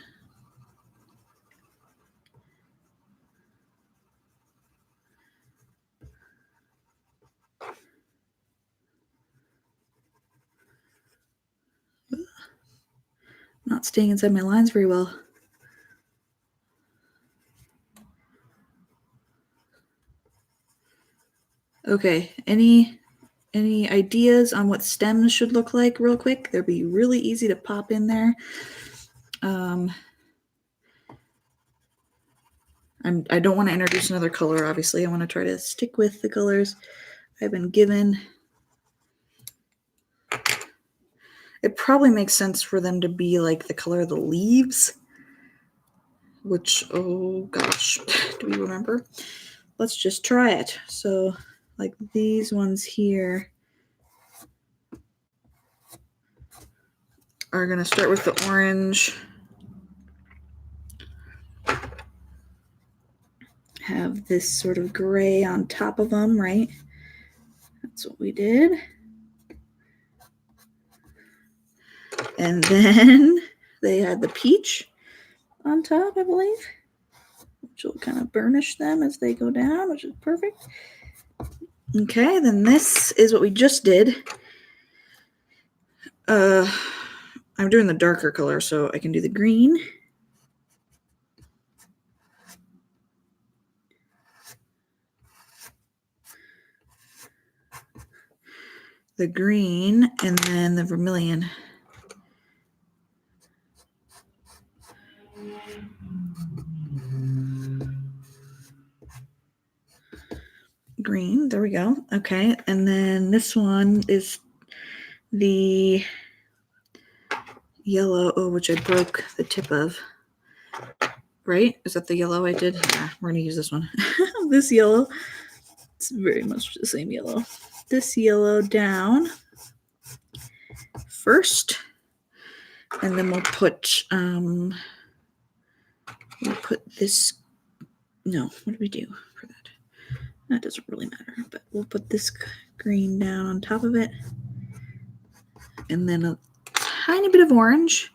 Not staying inside my lines very well. Okay, any ideas on what stems should look like real quick? They'll be really easy to pop in there. I don't want to introduce another color, obviously. I want to try to stick with the colors I've been given. It probably makes sense for them to be like the color of the leaves, which, oh gosh, do we remember? Let's just try it. So like these ones here are going to start with the orange, have this sort of gray on top of them, right? That's what we did. And then they had the peach on top, I believe, which will kind of burnish them as they go down, which is perfect. Okay, then this is what we just did. I'm doing the darker color, so I can do the green. The green, and then the vermilion. Green, there we go. Okay, and then this one is the yellow, which I broke the tip of. Right? Is that the yellow I did? Yeah, we're going to use this one. This yellow. It's very much the same yellow. This yellow down first. And then we'll put this. No, what do we do for that? That doesn't really matter, but we'll put this green down on top of it. And then a tiny bit of orange.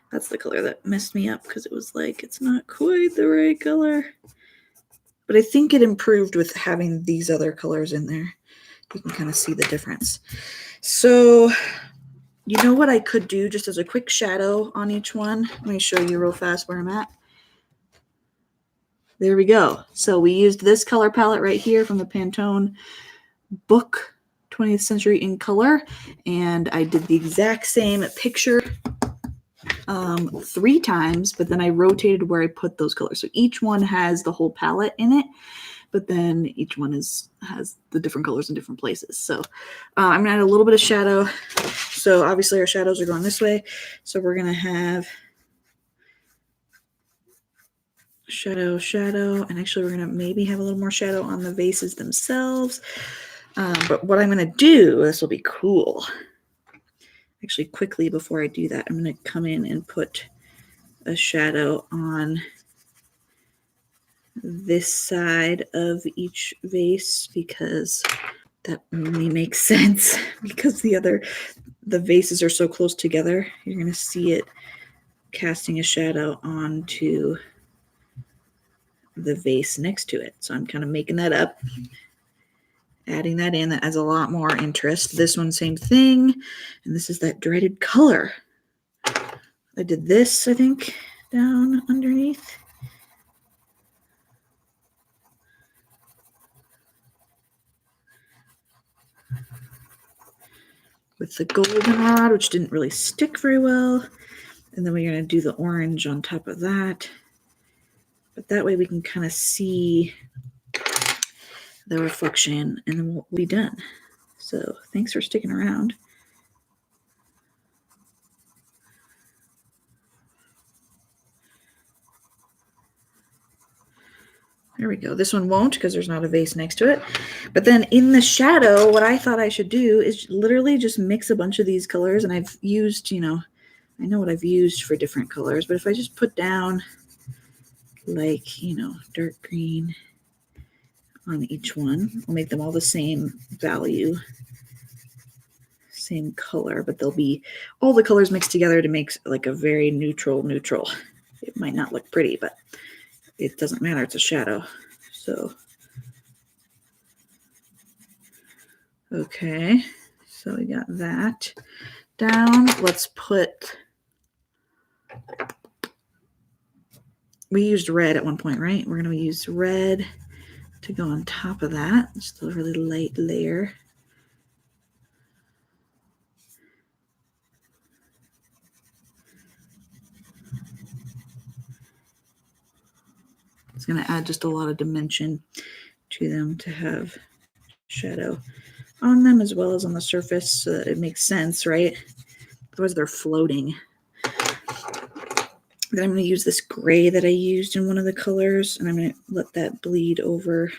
That's the color that messed me up because it was like, it's not quite the right color. But I think it improved with having these other colors in there. You can kind of see the difference. So, you know what I could do just as a quick shadow on each one? Let me show you real fast where I'm at. There we go. So we used this color palette right here from the Pantone book, 20th Century in Color. And I did the exact same picture 3 times, but then I rotated where I put those colors. So each one has the whole palette in it, but then each one has the different colors in different places. So I'm gonna add a little bit of shadow. So obviously our shadows are going this way. So we're gonna have shadow, and actually we're gonna maybe have a little more shadow on the vases themselves. But what I'm gonna do, this will be cool. Actually, quickly before I do that, I'm gonna come in and put a shadow on this side of each vase because that only makes sense because the vases are so close together. You're going to see it casting a shadow onto the vase next to it. So I'm kind of making that up, adding that in. That adds a lot more interest. This one, same thing. And this is that dreaded color. I did this, I think, down underneath. With the goldenrod, which didn't really stick very well. And then we're going to do the orange on top of that. But that way we can kind of see the reflection and then we'll be done. So thanks for sticking around. There we go. This one won't because there's not a vase next to it. But then in the shadow, what I thought I should do is literally just mix a bunch of these colors. And I've used, I know what I've used for different colors. But if I just put down like, dark green on each one, I'll make them all the same value, same color. But they'll be all the colors mixed together to make like a very neutral. It might not look pretty, but it doesn't matter. It's a shadow. So, okay. So we got that down. Let's put, we used red at one point, right? We're going to use red to go on top of that. Just a really light layer. It's going to add just a lot of dimension to them to have shadow on them as well as on the surface so that it makes sense, right? Otherwise they're floating. Then I'm going to use this gray that I used in one of the colors, and I'm going to let that bleed over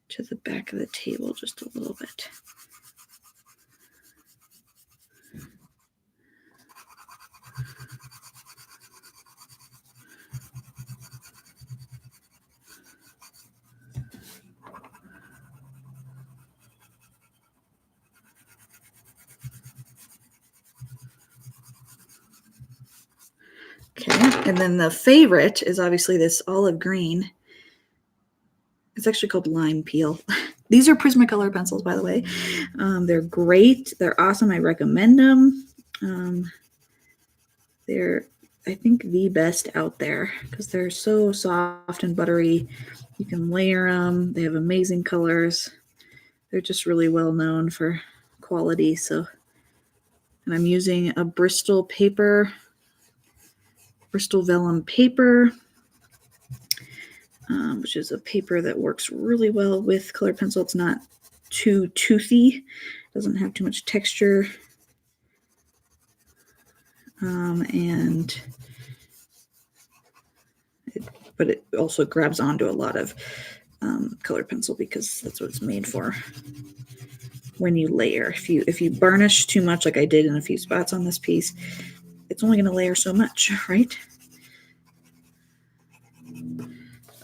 to the back of the table just a little bit. Okay, and then the favorite is obviously this olive green. It's actually called lime peel. These are Prismacolor pencils, by the way. They're great. They're awesome. I recommend them. They're, I think, the best out there because they're so soft and buttery. You can layer them. They have amazing colors. They're just really well known for quality. So, and I'm using a Bristol vellum paper, which is a paper that works really well with colored pencil. It's not too toothy, doesn't have too much texture, but it also grabs onto a lot of colored pencil because that's what it's made for. When you layer, if you burnish too much, like I did in a few spots on this piece, it's only going to layer so much, right?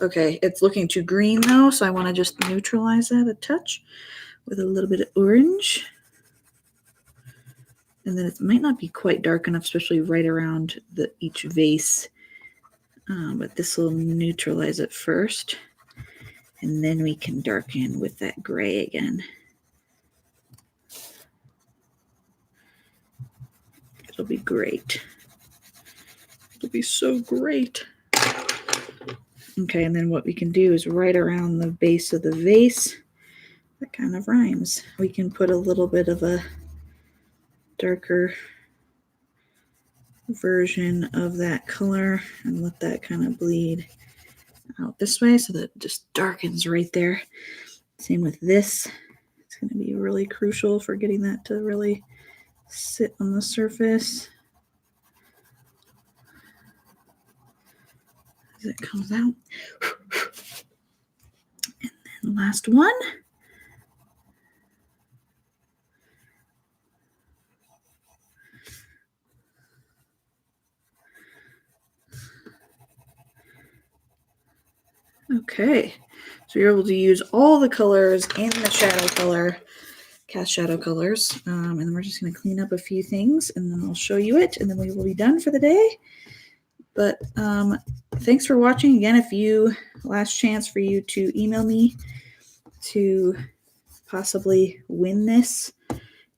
Okay, it's looking too green though, so I want to just neutralize that a touch with a little bit of orange. And then it might not be quite dark enough, especially right around each vase. But this will neutralize it first. And then we can darken with that gray again. It'll be great. It'll be so great. Okay, and then what we can do is right around the base of the vase, that kind of rhymes. We can put a little bit of a darker version of that color and let that kind of bleed out this way so that it just darkens right there. Same with this. It's going to be really crucial for getting that to really sit on the surface as it comes out. And then last one. Okay, so you're able to use all the colors in the shadow color, cast shadow colors, and then we're just going to clean up a few things, and then I'll show you it, and then we will be done for the day. But thanks for watching. Again, last chance for you to email me to possibly win this,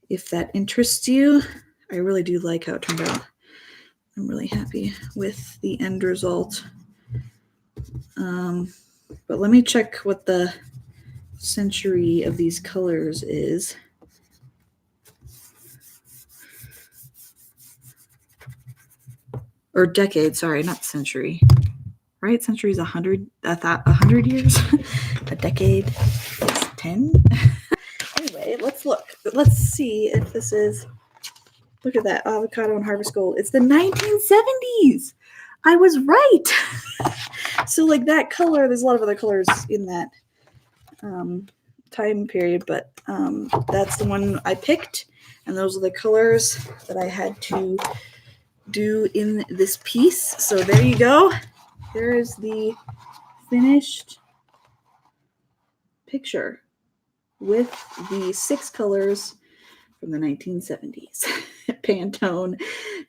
if that interests you. I really do like how it turned out. I'm really happy with the end result. But let me check what the century of these colors is. or decade, sorry, not century. Right? Century is 100 years. A decade is 10. Anyway, let's look. Let's see if this is. Look at that avocado and harvest gold. It's the 1970s. I was right. So like that color, there's a lot of other colors in that time period, but that's the one I picked, and those are the colors that I had to do in this piece. So there you go. There is the finished picture with the 6 colors from the 1970s Pantone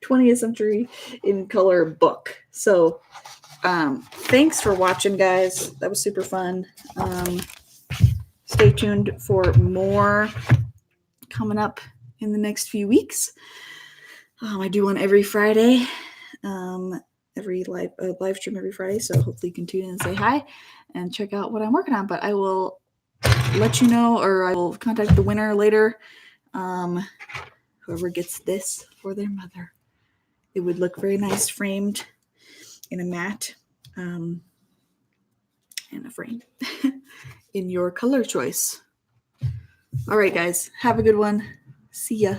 20th century in color book. So thanks for watching, guys. That was super fun. Stay tuned for more coming up in the next few weeks. I do one every Friday, every live stream every Friday. So hopefully you can tune in and say hi and check out what I'm working on. But I will let you know, or I will contact the winner later. Whoever gets this for their mother. It would look very nice framed in a mat and a frame in your color choice. All right, guys, have a good one. See ya.